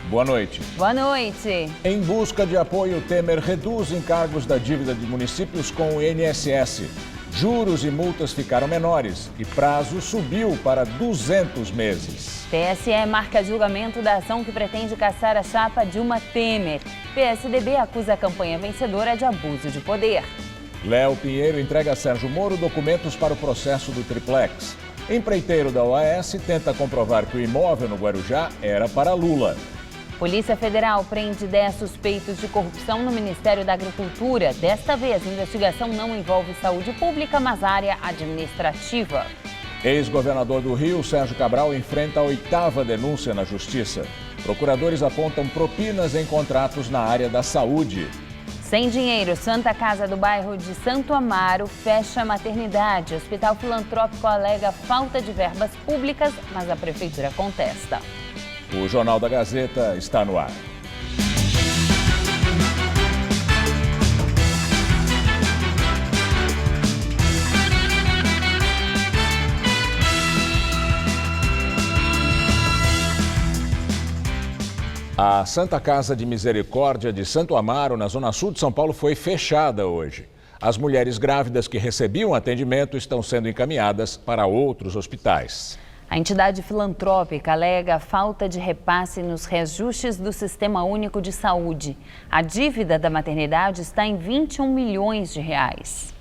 Boa noite. Boa noite. Em busca de apoio, Temer reduz encargos da dívida de municípios com o INSS. Juros e multas ficaram menores e prazo subiu para 200 meses. TSE marca julgamento da ação que pretende caçar a chapa Dilma Temer. PSDB acusa a campanha vencedora de abuso de poder. Léo Pinheiro entrega a Sérgio Moro documentos para o processo do triplex. Empreiteiro da OAS tenta comprovar que o imóvel no Guarujá era para Lula. Polícia Federal prende 10 suspeitos de corrupção no Ministério da Agricultura. Desta vez, a investigação não envolve saúde pública, mas área administrativa. Ex-governador do Rio, Sérgio Cabral, enfrenta a 8ª denúncia na Justiça. Procuradores apontam propinas em contratos na área da saúde. Sem dinheiro, Santa Casa do bairro de Santo Amaro fecha a maternidade. O Hospital Filantrópico alega falta de verbas públicas, mas a prefeitura contesta. O Jornal da Gazeta está no ar. A Santa Casa de Misericórdia de Santo Amaro, na Zona Sul de São Paulo, foi fechada hoje. As mulheres grávidas que recebiam atendimento estão sendo encaminhadas para outros hospitais. A entidade filantrópica alega falta de repasse nos reajustes do Sistema Único de Saúde. A dívida da maternidade está em 21 milhões de reais.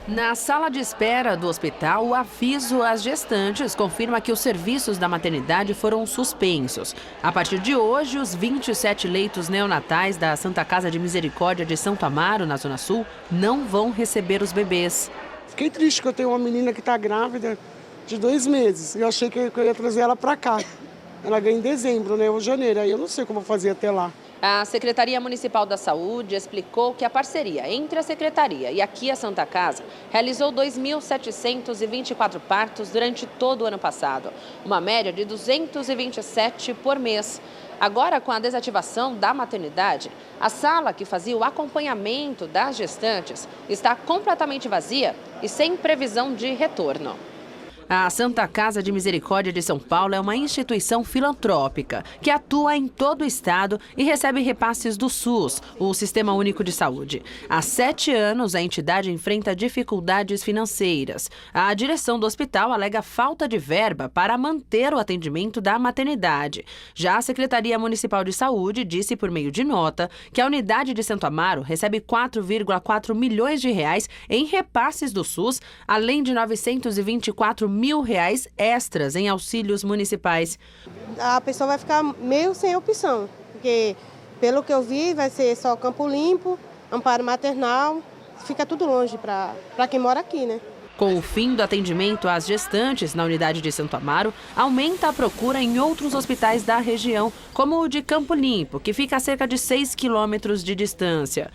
Na sala de espera do hospital, o aviso às gestantes confirma que os serviços da maternidade foram suspensos. A partir de hoje, os 27 leitos neonatais da Santa Casa de Misericórdia de Santo Amaro, na Zona Sul, não vão receber os bebês. Fiquei triste que eu tenho uma menina que está grávida de 2 meses. Eu achei que eu ia trazer ela para cá. Ela ganha em dezembro, né, ou janeiro. Aí eu não sei como fazer até lá. A Secretaria Municipal da Saúde explicou que a parceria entre a Secretaria e aqui a Santa Casa realizou 2.724 partos durante todo o ano passado, uma média de 227 por mês. Agora, com a desativação da maternidade, a sala que fazia o acompanhamento das gestantes está completamente vazia e sem previsão de retorno. A Santa Casa de Misericórdia de São Paulo é uma instituição filantrópica que atua em todo o estado e recebe repasses do SUS, o Sistema Único de Saúde. Há 7 anos, a entidade enfrenta dificuldades financeiras. A direção do hospital alega falta de verba para manter o atendimento da maternidade. Já a Secretaria Municipal de Saúde disse por meio de nota que a unidade de Santo Amaro recebe 4,4 milhões de reais em repasses do SUS, além de 924 mil reais extras em auxílios municipais. A pessoa vai ficar meio sem opção, porque pelo que eu vi vai ser só Campo Limpo, Amparo Maternal, fica tudo longe para quem mora aqui, né? Com o fim do atendimento às gestantes na unidade de Santo Amaro, aumenta a procura em outros hospitais da região, como o de Campo Limpo, que fica a cerca de 6 quilômetros de distância.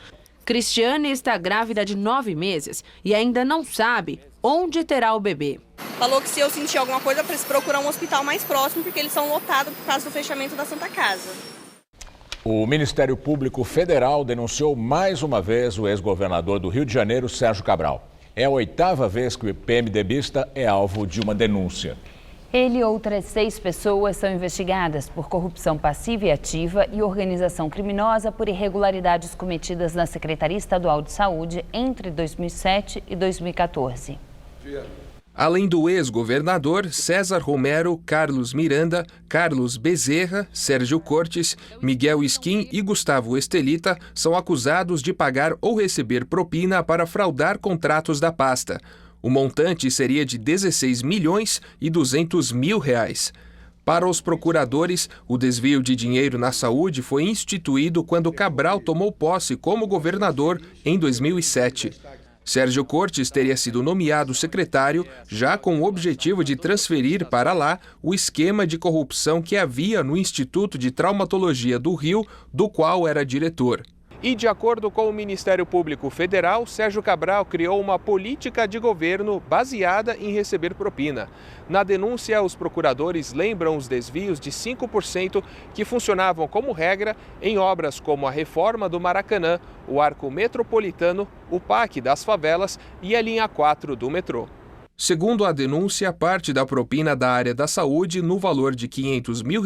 Cristiane está grávida de 9 meses e ainda não sabe onde terá o bebê. Falou que se eu sentir alguma coisa, para procurar um hospital mais próximo, porque eles são lotados por causa do fechamento da Santa Casa. O Ministério Público Federal denunciou mais uma vez o ex-governador do Rio de Janeiro, Sérgio Cabral. É a 8ª vez que o PMDBista é alvo de uma denúncia. Ele e outras 6 pessoas são investigadas por corrupção passiva e ativa e organização criminosa por irregularidades cometidas na Secretaria Estadual de Saúde entre 2007 e 2014. Além do ex-governador, César Romero, Carlos Miranda, Carlos Bezerra, Sérgio Cortes, Miguel Skin e Gustavo Estelita são acusados de pagar ou receber propina para fraudar contratos da pasta. O montante seria de 16 milhões e 200 mil reais. Para os procuradores, o desvio de dinheiro na saúde foi instituído quando Cabral tomou posse como governador em 2007. Sérgio Cortes teria sido nomeado secretário, já com o objetivo de transferir para lá o esquema de corrupção que havia no Instituto de Traumatologia do Rio, do qual era diretor. E, de acordo com o Ministério Público Federal, Sérgio Cabral criou uma política de governo baseada em receber propina. Na denúncia, os procuradores lembram os desvios de 5% que funcionavam como regra em obras como a reforma do Maracanã, o Arco Metropolitano, o PAC das Favelas e a linha 4 do metrô. Segundo a denúncia, parte da propina da área da saúde, no valor de R$500 mil,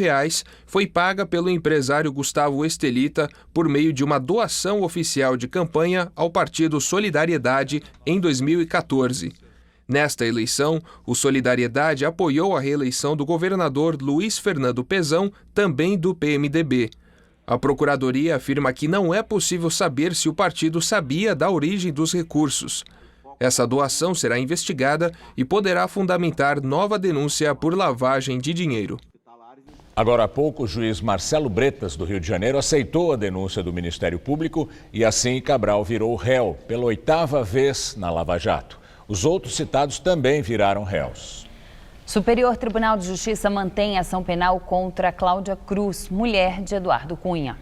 foi paga pelo empresário Gustavo Estelita por meio de uma doação oficial de campanha ao Partido Solidariedade em 2014. Nesta eleição, o Solidariedade apoiou a reeleição do governador Luiz Fernando Pezão, também do PMDB. A Procuradoria afirma que não é possível saber se o partido sabia da origem dos recursos. Essa doação será investigada e poderá fundamentar nova denúncia por lavagem de dinheiro. Agora há pouco, o juiz Marcelo Bretas, do Rio de Janeiro, aceitou a denúncia do Ministério Público e assim Cabral virou réu pela 8ª vez na Lava Jato. Os outros citados também viraram réus. Superior Tribunal de Justiça mantém ação penal contra Cláudia Cruz, mulher de Eduardo Cunha.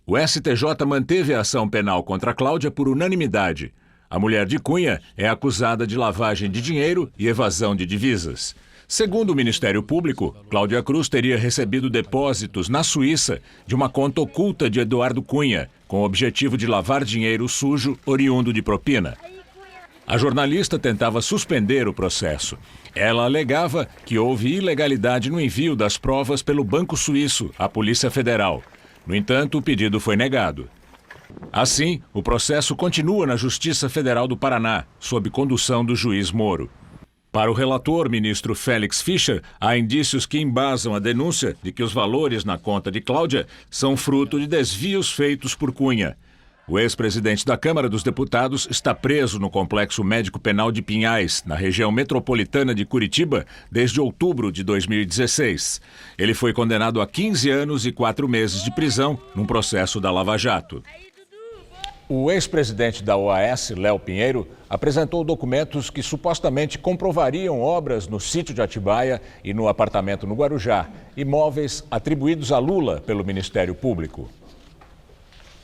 O STJ manteve a ação penal contra Cláudia por unanimidade. A mulher de Cunha é acusada de lavagem de dinheiro e evasão de divisas. Segundo o Ministério Público, Cláudia Cruz teria recebido depósitos na Suíça de uma conta oculta de Eduardo Cunha, com o objetivo de lavar dinheiro sujo oriundo de propina. A jornalista tentava suspender o processo. Ela alegava que houve ilegalidade no envio das provas pelo Banco Suíço à Polícia Federal. No entanto, o pedido foi negado. Assim, o processo continua na Justiça Federal do Paraná, sob condução do juiz Moro. Para o relator, ministro Félix Fischer, há indícios que embasam a denúncia de que os valores na conta de Cláudia são fruto de desvios feitos por Cunha. O ex-presidente da Câmara dos Deputados está preso no Complexo Médico Penal de Pinhais, na região metropolitana de Curitiba, desde outubro de 2016. Ele foi condenado a 15 anos e 4 meses de prisão num processo da Lava Jato. O ex-presidente da OAS, Léo Pinheiro, apresentou documentos que supostamente comprovariam obras no sítio de Atibaia e no apartamento no Guarujá, imóveis atribuídos a Lula pelo Ministério Público.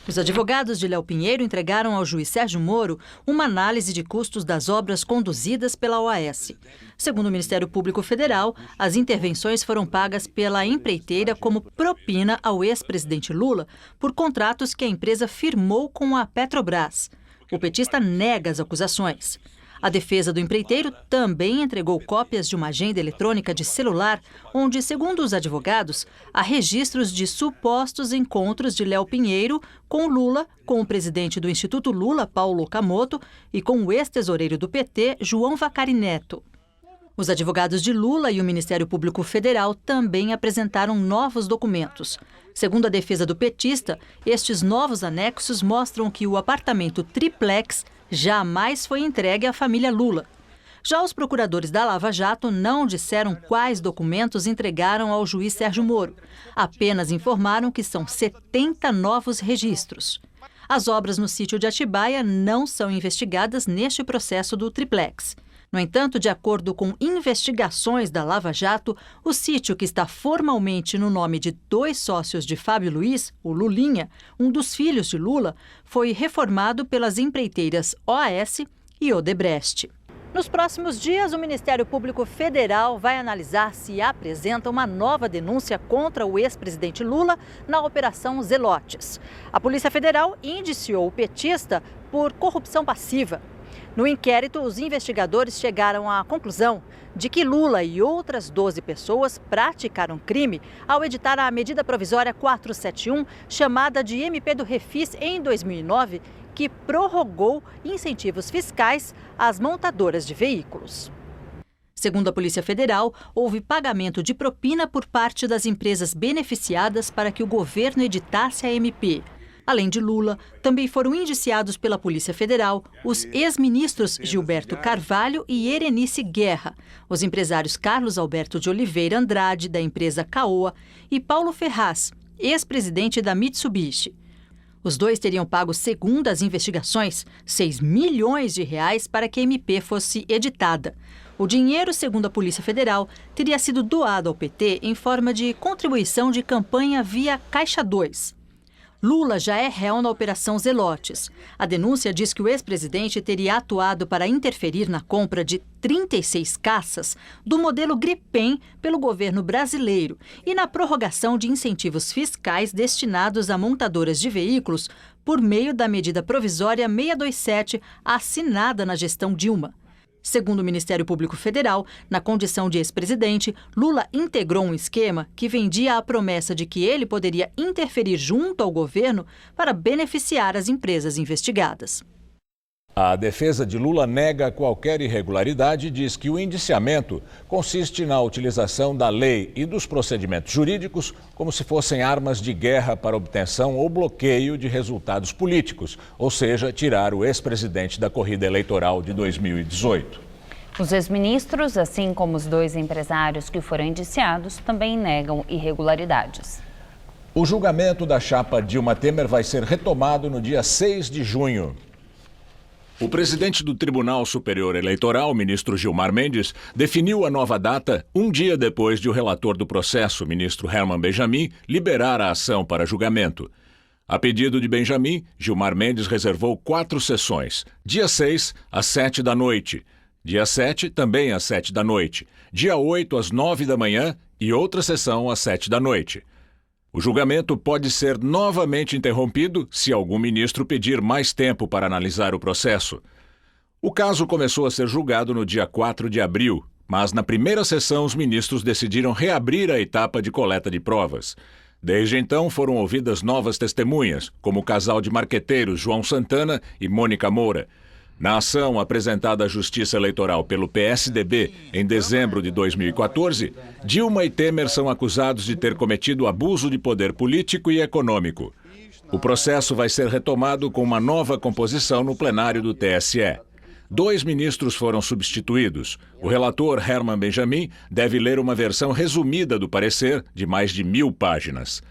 Os advogados de Léo Pinheiro entregaram ao juiz Sérgio Moro uma análise de custos das obras conduzidas pela OAS. Segundo o Ministério Público Federal, as intervenções foram pagas pela empreiteira como propina ao ex-presidente Lula por contratos que a empresa firmou com a Petrobras. O petista nega as acusações. A defesa do empreiteiro também entregou cópias de uma agenda eletrônica de celular, onde, segundo os advogados, há registros de supostos encontros de Léo Pinheiro com Lula, com o presidente do Instituto Lula, Paulo Okamoto, e com o ex-tesoureiro do PT, João Vacari Neto. Os advogados de Lula e o Ministério Público Federal também apresentaram novos documentos. Segundo a defesa do petista, estes novos anexos mostram que o apartamento triplex jamais foi entregue à família Lula. Já os procuradores da Lava Jato não disseram quais documentos entregaram ao juiz Sérgio Moro. Apenas informaram que são 70 novos registros. As obras no sítio de Atibaia não são investigadas neste processo do triplex. No entanto, de acordo com investigações da Lava Jato, o sítio, que está formalmente no nome de 2 sócios de Fábio Luiz, o Lulinha, um dos filhos de Lula, foi reformado pelas empreiteiras OAS e Odebrecht. Nos próximos dias, o Ministério Público Federal vai analisar se apresenta uma nova denúncia contra o ex-presidente Lula na Operação Zelotes. A Polícia Federal indiciou o petista por corrupção passiva. No inquérito, os investigadores chegaram à conclusão de que Lula e outras 12 pessoas praticaram crime ao editar a medida provisória 471, chamada de MP do Refis, em 2009, que prorrogou incentivos fiscais às montadoras de veículos. Segundo a Polícia Federal, houve pagamento de propina por parte das empresas beneficiadas para que o governo editasse a MP. Além de Lula, também foram indiciados pela Polícia Federal os ex-ministros Gilberto Carvalho e Erenice Guerra, os empresários Carlos Alberto de Oliveira Andrade, da empresa Caoa, e Paulo Ferraz, ex-presidente da Mitsubishi. Os dois teriam pago, segundo as investigações, R$6 milhões para que a MP fosse editada. O dinheiro, segundo a Polícia Federal, teria sido doado ao PT em forma de contribuição de campanha via Caixa 2. Lula já é réu na Operação Zelotes. A denúncia diz que o ex-presidente teria atuado para interferir na compra de 36 caças do modelo Gripen pelo governo brasileiro e na prorrogação de incentivos fiscais destinados a montadoras de veículos por meio da medida provisória 627, assinada na gestão Dilma. Segundo o Ministério Público Federal, na condição de ex-presidente, Lula integrou um esquema que vendia a promessa de que ele poderia interferir junto ao governo para beneficiar as empresas investigadas. A defesa de Lula nega qualquer irregularidade e diz que o indiciamento consiste na utilização da lei e dos procedimentos jurídicos como se fossem armas de guerra para obtenção ou bloqueio de resultados políticos, ou seja, tirar o ex-presidente da corrida eleitoral de 2018. Os ex-ministros, assim como os 2 empresários que foram indiciados, também negam irregularidades. O julgamento da chapa Dilma Temer vai ser retomado no dia 6 de junho. O presidente do Tribunal Superior Eleitoral, o ministro Gilmar Mendes, definiu a nova data um dia depois de o relator do processo, o ministro Herman Benjamin, liberar a ação para julgamento. A pedido de Benjamin, Gilmar Mendes reservou 4 sessões. Dia 6, às 7 da noite. Dia 7, também às 7 da noite. Dia 8, às 9 da manhã e outra sessão às 7 da noite. O julgamento pode ser novamente interrompido se algum ministro pedir mais tempo para analisar o processo. O caso começou a ser julgado no dia 4 de abril, mas na primeira sessão os ministros decidiram reabrir a etapa de coleta de provas. Desde então foram ouvidas novas testemunhas, como o casal de marqueteiros João Santana e Mônica Moura. Na ação apresentada à Justiça Eleitoral pelo PSDB em dezembro de 2014, Dilma e Temer são acusados de ter cometido abuso de poder político e econômico. O processo vai ser retomado com uma nova composição no plenário do TSE. 2 ministros foram substituídos. O relator Herman Benjamin deve ler uma versão resumida do parecer, de mais de 1.000 páginas.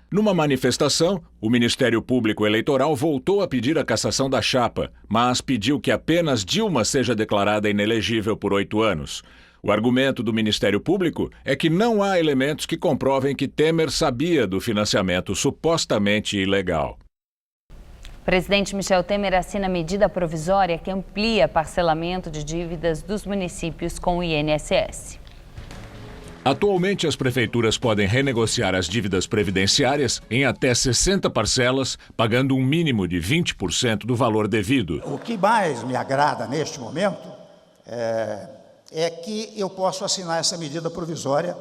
Numa manifestação, o Ministério Público Eleitoral voltou a pedir a cassação da chapa, mas pediu que apenas Dilma seja declarada inelegível por 8 anos. O argumento do Ministério Público é que não há elementos que comprovem que Temer sabia do financiamento supostamente ilegal. O presidente Michel Temer assina medida provisória que amplia parcelamento de dívidas dos municípios com o INSS. Atualmente, as prefeituras podem renegociar as dívidas previdenciárias em até 60 parcelas, pagando um mínimo de 20% do valor devido. O que mais me agrada neste momento é que eu posso assinar essa medida provisória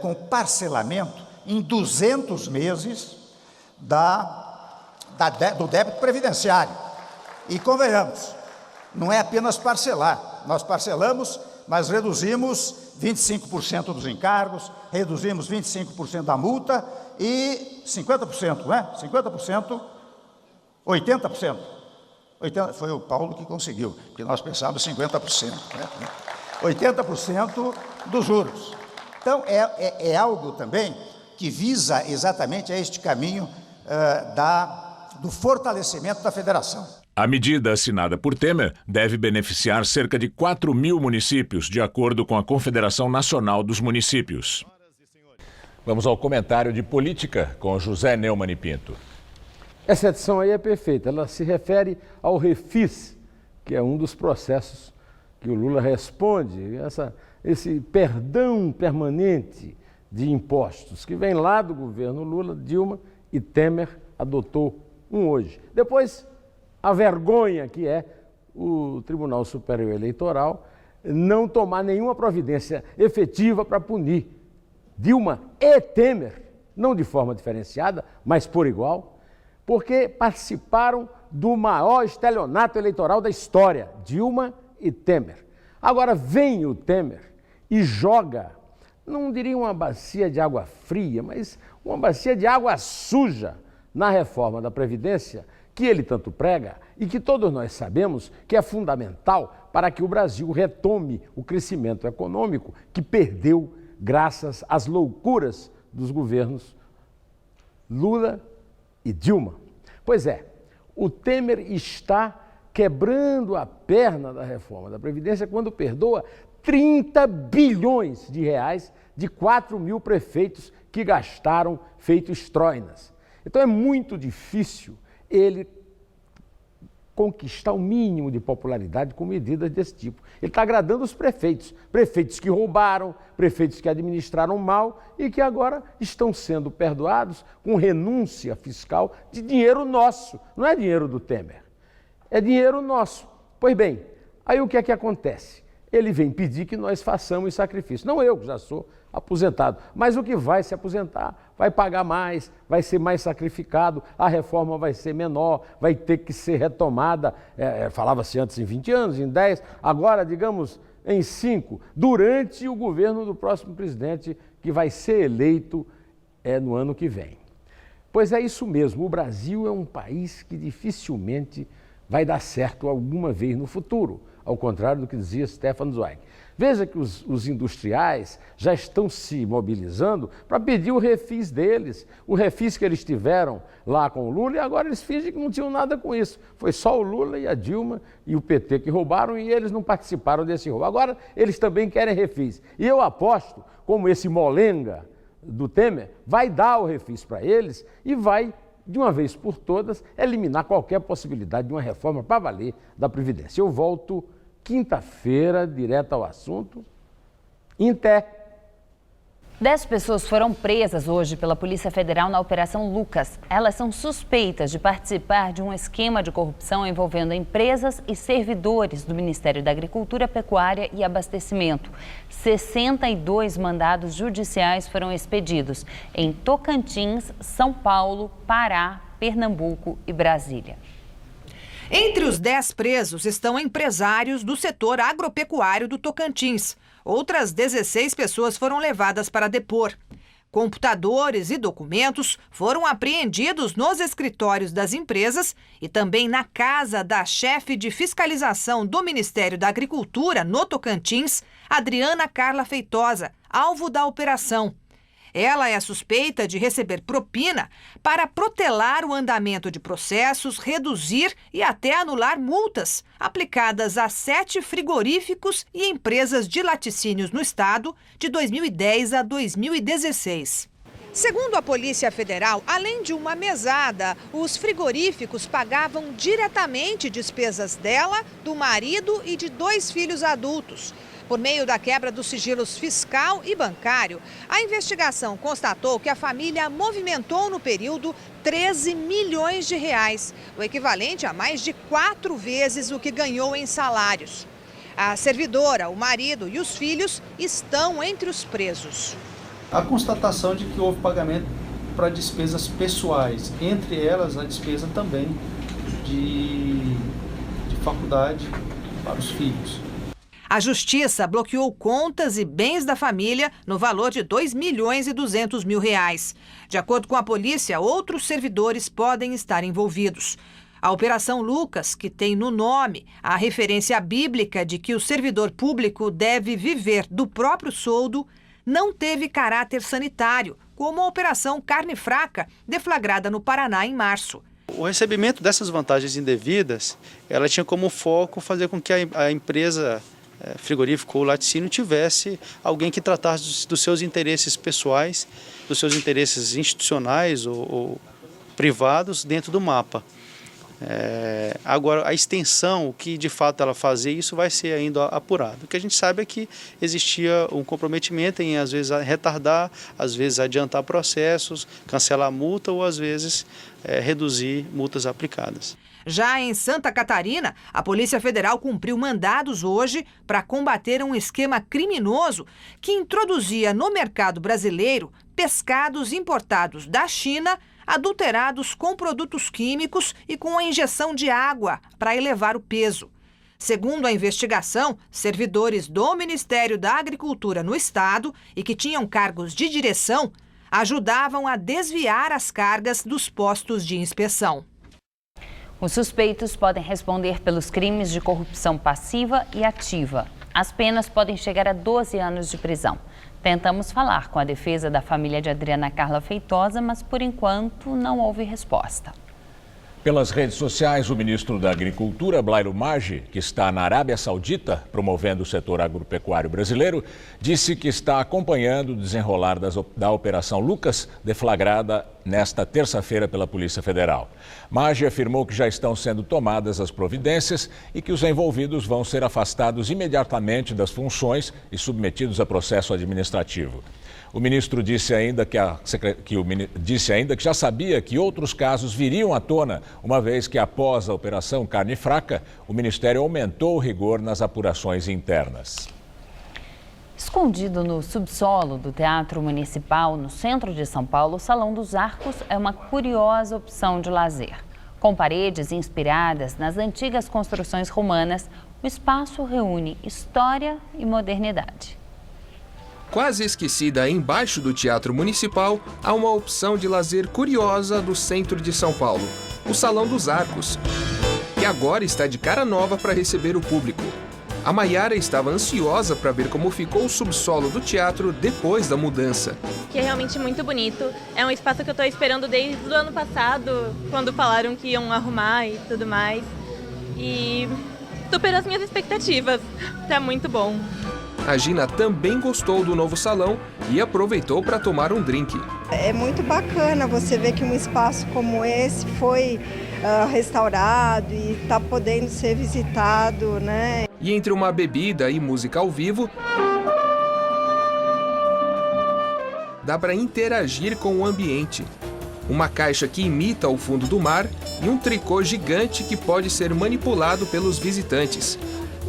com parcelamento em 200 meses do débito previdenciário. E convenhamos, não é apenas parcelar, nós parcelamos, mas reduzimos 25% dos encargos, reduzimos 25% da multa e 50%, não é? 50%, 80%. 80%, foi o Paulo que conseguiu, porque nós pensávamos 50%, né? 80% dos juros. Então, é algo também que visa exatamente a este caminho do fortalecimento da federação. A medida assinada por Temer deve beneficiar cerca de 4.000 municípios, de acordo com a Confederação Nacional dos Municípios. Vamos ao comentário de política com José Neumann e Pinto. Essa edição aí é perfeita, ela se refere ao refis, que é um dos processos que o Lula responde, esse perdão permanente de impostos, que vem lá do governo Lula, Dilma e Temer adotou um hoje. Depois, a vergonha que é o Tribunal Superior Eleitoral não tomar nenhuma providência efetiva para punir Dilma e Temer, não de forma diferenciada, mas por igual, porque participaram do maior estelionato eleitoral da história, Dilma e Temer. Agora vem o Temer e joga, não diria uma bacia de água fria, mas uma bacia de água suja na reforma da Previdência, que ele tanto prega e que todos nós sabemos que é fundamental para que o Brasil retome o crescimento econômico que perdeu graças às loucuras dos governos Lula e Dilma. Pois é, o Temer está quebrando a perna da reforma da Previdência quando perdoa 30 bilhões de reais de 4.000 prefeitos que gastaram feito estroinas. Então é muito difícil ele conquistar o mínimo de popularidade com medidas desse tipo. Ele está agradando os prefeitos, prefeitos que roubaram, prefeitos que administraram mal e que agora estão sendo perdoados com renúncia fiscal de dinheiro nosso, não é dinheiro do Temer, é dinheiro nosso. Pois bem, Aí o que é que acontece? Ele vem pedir que nós façamos sacrifício. Não eu, que já sou aposentado, mas o que vai se aposentar vai pagar mais, vai ser mais sacrificado, a reforma vai ser menor, vai ter que ser retomada, falava-se antes em 20 anos, em 10, agora, digamos, em 5, durante o governo do próximo presidente, que vai ser eleito no ano que vem. Pois é isso mesmo, o Brasil é um país que dificilmente vai dar certo alguma vez no futuro, ao contrário do que dizia Stefan Zweig. Veja que os industriais já estão se mobilizando para pedir o refis deles, o refis que eles tiveram lá com o Lula, e agora eles fingem que não tinham nada com isso. Foi só o Lula e a Dilma e o PT que roubaram e eles não participaram desse roubo. Agora eles também querem refis. E eu aposto, como esse molenga do Temer, vai dar o refis para eles e vai, de uma vez por todas, eliminar qualquer possibilidade de uma reforma para valer da Previdência. Eu volto quinta-feira, direto ao assunto. Em Té. 10 pessoas foram presas hoje pela Polícia Federal na Operação Lucas. Elas são suspeitas de participar de um esquema de corrupção envolvendo empresas e servidores do Ministério da Agricultura, Pecuária e Abastecimento. 62 mandados judiciais foram expedidos em Tocantins, São Paulo, Pará, Pernambuco e Brasília. Entre os 10 presos estão empresários do setor agropecuário do Tocantins. Outras 16 pessoas foram levadas para depor. Computadores e documentos foram apreendidos nos escritórios das empresas e também na casa da chefe de fiscalização do Ministério da Agricultura no Tocantins, Adriana Carla Feitosa, alvo da operação. Ela é suspeita de receber propina para protelar o andamento de processos, reduzir e até anular multas aplicadas a 7 frigoríficos e empresas de laticínios no estado de 2010 a 2016. Segundo a Polícia Federal, além de uma mesada, os frigoríficos pagavam diretamente despesas dela, do marido e de 2 filhos adultos. Por meio da quebra dos sigilos fiscal e bancário, a investigação constatou que a família movimentou no período 13 milhões de reais, o equivalente a mais de 4 vezes o que ganhou em salários. A servidora, o marido e os filhos estão entre os presos. A constatação de que houve pagamento para despesas pessoais, entre elas a despesa também de faculdade para os filhos. A Justiça bloqueou contas e bens da família no valor de 2 milhões e 200 mil reais. De acordo com a polícia, outros servidores podem estar envolvidos. A Operação Lucas, que tem no nome a referência bíblica de que o servidor público deve viver do próprio soldo, não teve caráter sanitário, como a Operação Carne Fraca, deflagrada no Paraná em março. O recebimento dessas vantagens indevidas, ela tinha como foco fazer com que a empresa frigorífico ou laticínio tivesse alguém que tratasse dos seus interesses pessoais, dos seus interesses institucionais ou privados dentro do mapa. Agora, a extensão, o que de fato ela fazia, isso vai ser ainda apurado. O que a gente sabe é que existia um comprometimento em, às vezes, retardar, às vezes adiantar processos, cancelar multa ou, às vezes, reduzir multas aplicadas. Já em Santa Catarina, a Polícia Federal cumpriu mandados hoje para combater um esquema criminoso que introduzia no mercado brasileiro pescados importados da China, adulterados com produtos químicos e com a injeção de água para elevar o peso. Segundo a investigação, servidores do Ministério da Agricultura no estado e que tinham cargos de direção ajudavam a desviar as cargas dos postos de inspeção. Os suspeitos podem responder pelos crimes de corrupção passiva e ativa. As penas podem chegar a 12 anos de prisão. Tentamos falar com a defesa da família de Adriana Carla Feitosa, mas por enquanto não houve resposta. Pelas redes sociais, o ministro da Agricultura, Blairo Maggi, que está na Arábia Saudita, promovendo o setor agropecuário brasileiro, disse que está acompanhando o desenrolar da Operação Lucas, deflagrada nesta terça-feira pela Polícia Federal. Maggi afirmou que já estão sendo tomadas as providências e que os envolvidos vão ser afastados imediatamente das funções e submetidos a processo administrativo. O ministro disse ainda que já sabia que outros casos viriam à tona, uma vez que após a Operação Carne Fraca, o Ministério aumentou o rigor nas apurações internas. Escondido no subsolo do Teatro Municipal, no centro de São Paulo, o Salão dos Arcos é uma curiosa opção de lazer. Com paredes inspiradas nas antigas construções romanas, o espaço reúne história e modernidade. Quase esquecida embaixo do Teatro Municipal, há uma opção de lazer curiosa do centro de São Paulo, o Salão dos Arcos, que agora está de cara nova para receber o público. A Maiara estava ansiosa para ver como ficou o subsolo do teatro depois da mudança. Que é realmente muito bonito. É um espaço que eu estou esperando desde o ano passado, quando falaram que iam arrumar e tudo mais. E superou as minhas expectativas. Tá muito bom. A Gina também gostou do novo salão e aproveitou para tomar um drink. É muito bacana você ver que um espaço como esse foi restaurado e está podendo ser visitado, né? E entre uma bebida e música ao vivo, dá para interagir com o ambiente. Uma caixa que imita o fundo do mar e um tricô gigante que pode ser manipulado pelos visitantes.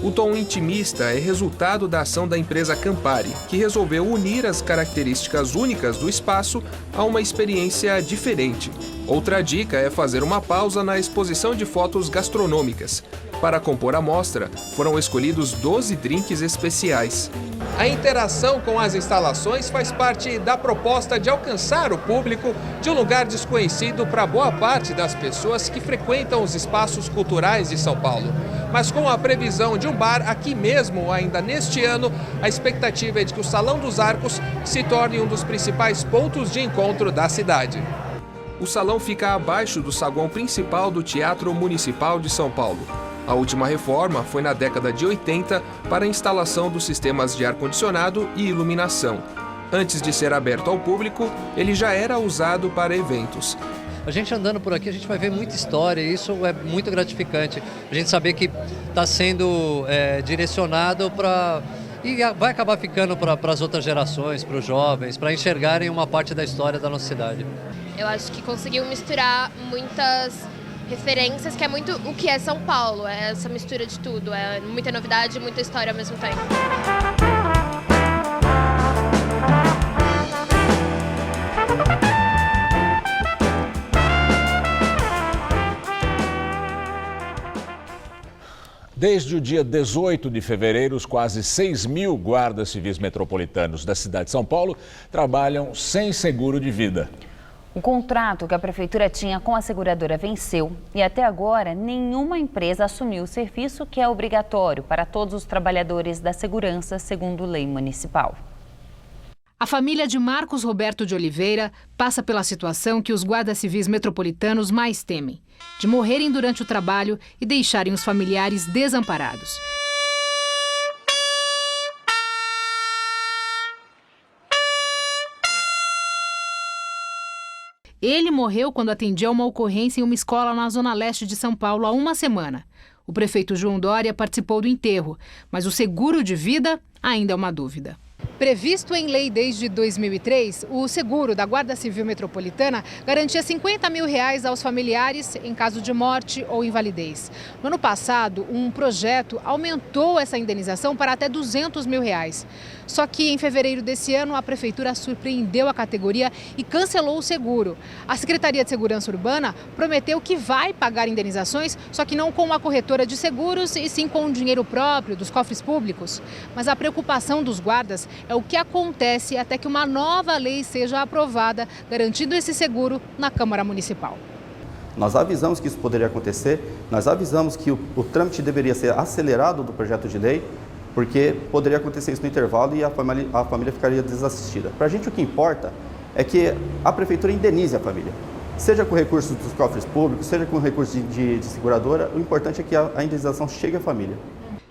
O tom intimista é resultado da ação da empresa Campari, que resolveu unir as características únicas do espaço a uma experiência diferente. Outra dica é fazer uma pausa na exposição de fotos gastronômicas. Para compor a mostra, foram escolhidos 12 drinks especiais. A interação com as instalações faz parte da proposta de alcançar o público de um lugar desconhecido para boa parte das pessoas que frequentam os espaços culturais de São Paulo. Mas com a previsão de um bar aqui mesmo ainda neste ano, a expectativa é de que o Salão dos Arcos se torne um dos principais pontos de encontro da cidade. O salão fica abaixo do saguão principal do Teatro Municipal de São Paulo. A última reforma foi na década de 80 para a instalação dos sistemas de ar-condicionado e iluminação. Antes de ser aberto ao público, ele já era usado para eventos. A gente andando por aqui, a gente vai ver muita história e isso é muito gratificante. A gente saber que está sendo direcionado para... E vai acabar ficando para as outras gerações, para os jovens, para enxergarem uma parte da história da nossa cidade. Eu acho que conseguiu misturar muitas referências, que é muito o que é São Paulo, é essa mistura de tudo, é muita novidade e muita história ao mesmo tempo. Desde o dia 18 de fevereiro, os quase 6.000 guardas civis metropolitanos da cidade de São Paulo trabalham sem seguro de vida. O contrato que a prefeitura tinha com a seguradora venceu e até agora nenhuma empresa assumiu o serviço, que é obrigatório para todos os trabalhadores da segurança, segundo lei municipal. A família de Marcos Roberto de Oliveira passa pela situação que os guardas civis metropolitanos mais temem, de morrerem durante o trabalho e deixarem os familiares desamparados. Ele morreu quando atendia uma ocorrência em uma escola na zona leste de São Paulo há uma semana. O prefeito João Dória participou do enterro, mas o seguro de vida ainda é uma dúvida. Previsto em lei desde 2003, o seguro da Guarda Civil Metropolitana garantia R$50 mil aos familiares em caso de morte ou invalidez. No ano passado, um projeto aumentou essa indenização para até R$200 mil. Só que em fevereiro desse ano, a prefeitura surpreendeu a categoria e cancelou o seguro. A Secretaria de Segurança Urbana prometeu que vai pagar indenizações, só que não com a corretora de seguros e sim com o dinheiro próprio dos cofres públicos. Mas a preocupação dos guardas é o que acontece até que uma nova lei seja aprovada, garantindo esse seguro na Câmara Municipal. Nós avisamos que isso poderia acontecer, nós avisamos que o trâmite deveria ser acelerado do projeto de lei, porque poderia acontecer isso no intervalo e a família ficaria desassistida. Para a gente o que importa é que a prefeitura indenize a família, seja com recursos dos cofres públicos, seja com recursos de seguradora, o importante é que a indenização chegue à família.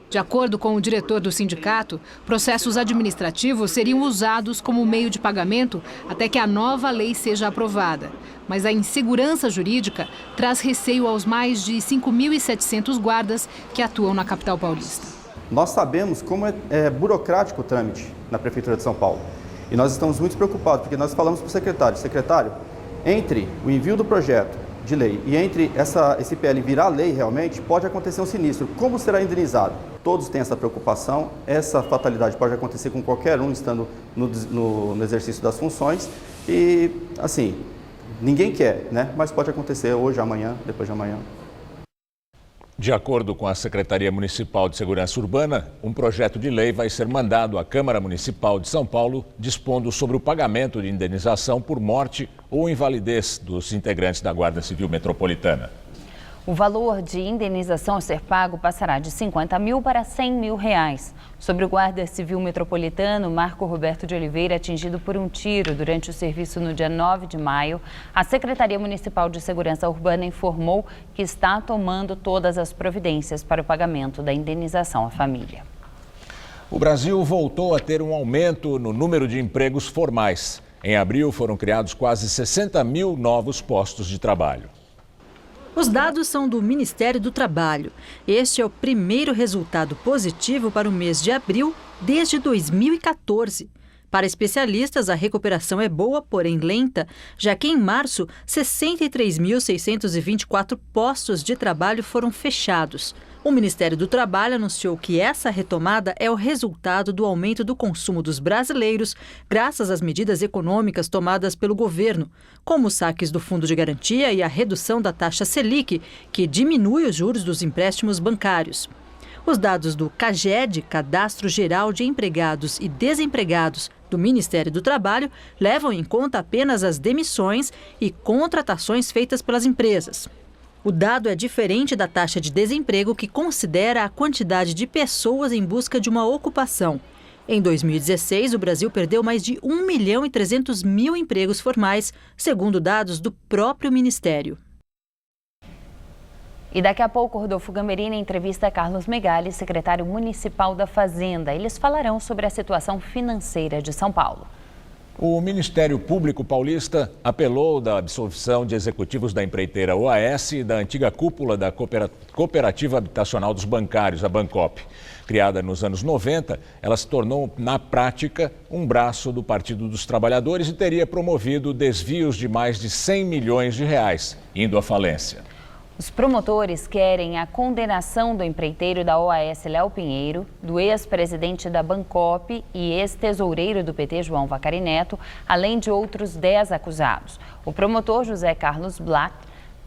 De acordo com o diretor do sindicato, processos administrativos seriam usados como meio de pagamento até que a nova lei seja aprovada. Mas a insegurança jurídica traz receio aos mais de 5.700 guardas que atuam na capital paulista. Nós sabemos como é burocrático o trâmite na Prefeitura de São Paulo. E nós estamos muito preocupados, porque nós falamos para o secretário, entre o envio do projeto de lei e entre esse PL virar lei realmente, pode acontecer um sinistro. Como será indenizado? Todos têm essa preocupação, essa fatalidade pode acontecer com qualquer um estando no exercício das funções e, assim, ninguém quer, né? Mas pode acontecer hoje, amanhã, depois de amanhã. De acordo com a Secretaria Municipal de Segurança Urbana, um projeto de lei vai ser mandado à Câmara Municipal de São Paulo, dispondo sobre o pagamento de indenização por morte ou invalidez dos integrantes da Guarda Civil Metropolitana. O valor de indenização a ser pago passará de 50 mil para 100 mil reais. Sobre o guarda civil metropolitano Marco Roberto de Oliveira, atingido por um tiro durante o serviço no dia 9 de maio, a Secretaria Municipal de Segurança Urbana informou que está tomando todas as providências para o pagamento da indenização à família. O Brasil voltou a ter um aumento no número de empregos formais. Em abril, foram criados quase 60 mil novos postos de trabalho. Os dados são do Ministério do Trabalho. Este é o primeiro resultado positivo para o mês de abril desde 2014. Para especialistas, a recuperação é boa, porém lenta, já que em março, 63.624 postos de trabalho foram fechados. O Ministério do Trabalho anunciou que essa retomada é o resultado do aumento do consumo dos brasileiros, graças às medidas econômicas tomadas pelo governo, como os saques do Fundo de Garantia e a redução da taxa Selic, que diminui os juros dos empréstimos bancários. Os dados do CAGED, Cadastro Geral de Empregados e Desempregados, do Ministério do Trabalho, levam em conta apenas as demissões e contratações feitas pelas empresas. O dado é diferente da taxa de desemprego, que considera a quantidade de pessoas em busca de uma ocupação. Em 2016, o Brasil perdeu mais de 1.300.000 empregos formais, segundo dados do próprio Ministério. E daqui a pouco, Rodolfo Gamberini entrevista Carlos Megali, secretário municipal da Fazenda. Eles falarão sobre a situação financeira de São Paulo. O Ministério Público Paulista apelou da absolvição de executivos da empreiteira OAS e da antiga cúpula da Cooperativa Habitacional dos Bancários, a Bancop. Criada nos anos 90, ela se tornou, na prática, um braço do Partido dos Trabalhadores e teria promovido desvios de mais de 100 milhões de reais, indo à falência. Os promotores querem a condenação do empreiteiro da OAS, Léo Pinheiro, do ex-presidente da Bancop e ex-tesoureiro do PT, João Vacari Neto, além de outros 10 acusados. O promotor José Carlos Blatt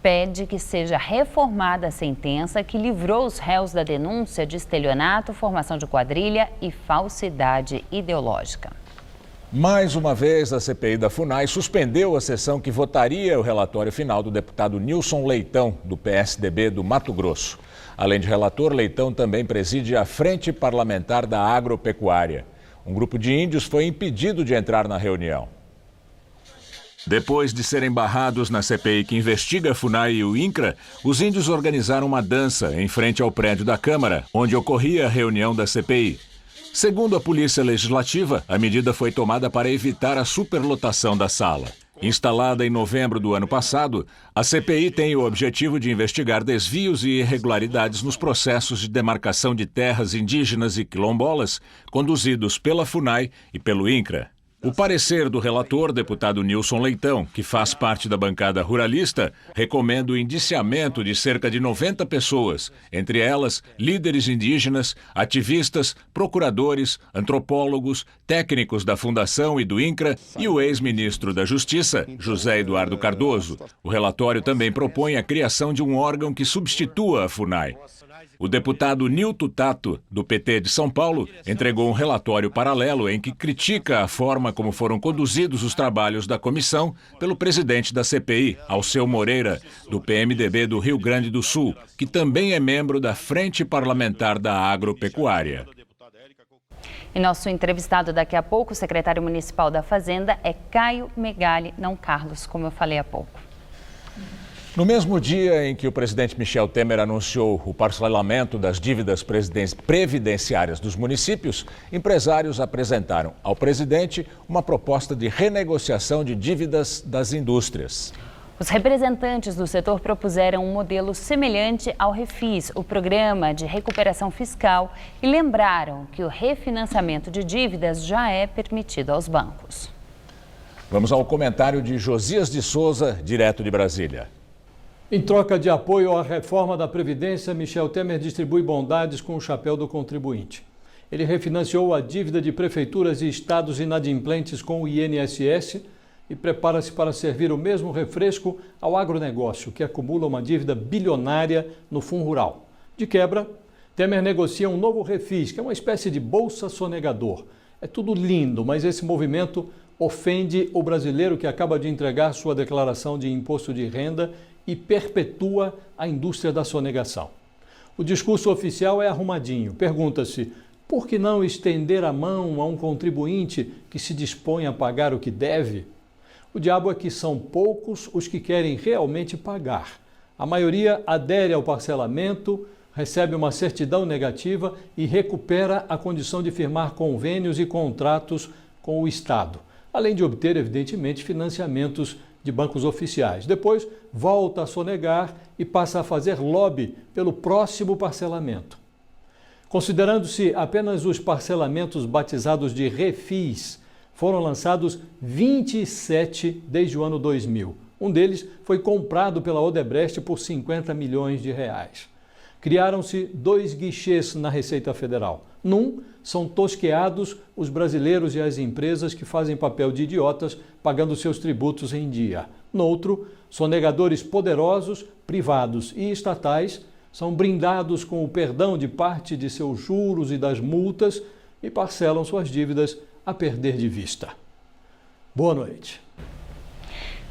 pede que seja reformada a sentença que livrou os réus da denúncia de estelionato, formação de quadrilha e falsidade ideológica. Mais uma vez, a CPI da FUNAI suspendeu a sessão que votaria o relatório final do deputado Nilson Leitão, do PSDB do Mato Grosso. Além de relator, Leitão também preside a Frente Parlamentar da Agropecuária. Um grupo de índios foi impedido de entrar na reunião. Depois de serem barrados na CPI que investiga a FUNAI e o INCRA, os índios organizaram uma dança em frente ao prédio da Câmara, onde ocorria a reunião da CPI. Segundo a Polícia Legislativa, a medida foi tomada para evitar a superlotação da sala. Instalada em novembro do ano passado, a CPI tem o objetivo de investigar desvios e irregularidades nos processos de demarcação de terras indígenas e quilombolas conduzidos pela FUNAI e pelo INCRA. O parecer do relator, deputado Nilson Leitão, que faz parte da bancada ruralista, recomenda o indiciamento de cerca de 90 pessoas, entre elas líderes indígenas, ativistas, procuradores, antropólogos, técnicos da Fundação e do INCRA e o ex-ministro da Justiça, José Eduardo Cardoso. O relatório também propõe a criação de um órgão que substitua a FUNAI. O deputado Nilton Tato, do PT de São Paulo, entregou um relatório paralelo em que critica a forma como foram conduzidos os trabalhos da comissão pelo presidente da CPI, Alceu Moreira, do PMDB do Rio Grande do Sul, que também é membro da Frente Parlamentar da Agropecuária. E nosso entrevistado daqui a pouco, o secretário municipal da Fazenda, é Caio Megali, não Carlos, como eu falei há pouco. No mesmo dia em que o presidente Michel Temer anunciou o parcelamento das dívidas previdenciárias dos municípios, empresários apresentaram ao presidente uma proposta de renegociação de dívidas das indústrias. Os representantes do setor propuseram um modelo semelhante ao Refis, o Programa de Recuperação Fiscal, e lembraram que o refinanciamento de dívidas já é permitido aos bancos. Vamos ao comentário de Josias de Souza, direto de Brasília. Em troca de apoio à reforma da Previdência, Michel Temer distribui bondades com o chapéu do contribuinte. Ele refinanciou a dívida de prefeituras e estados inadimplentes com o INSS e prepara-se para servir o mesmo refresco ao agronegócio, que acumula uma dívida bilionária no Fundo Rural. De quebra, Temer negocia um novo Refis, que é uma espécie de bolsa sonegador. É tudo lindo, mas esse movimento ofende o brasileiro que acaba de entregar sua declaração de imposto de renda e perpetua a indústria da sonegação. O discurso oficial é arrumadinho. Pergunta-se, por que não estender a mão a um contribuinte que se dispõe a pagar o que deve? O diabo é que são poucos os que querem realmente pagar. A maioria adere ao parcelamento, recebe uma certidão negativa e recupera a condição de firmar convênios e contratos com o Estado, além de obter, evidentemente, financiamentos de bancos oficiais. Depois, volta a sonegar e passa a fazer lobby pelo próximo parcelamento. Considerando-se apenas os parcelamentos batizados de Refis, foram lançados 27 desde o ano 2000. Um deles foi comprado pela Odebrecht por 50 milhões de reais. Criaram-se 2 guichês na Receita Federal. Num, são tosqueados os brasileiros e as empresas que fazem papel de idiotas pagando seus tributos em dia. Noutro, sonegadores poderosos, privados e estatais são brindados com o perdão de parte de seus juros e das multas e parcelam suas dívidas a perder de vista. Boa noite.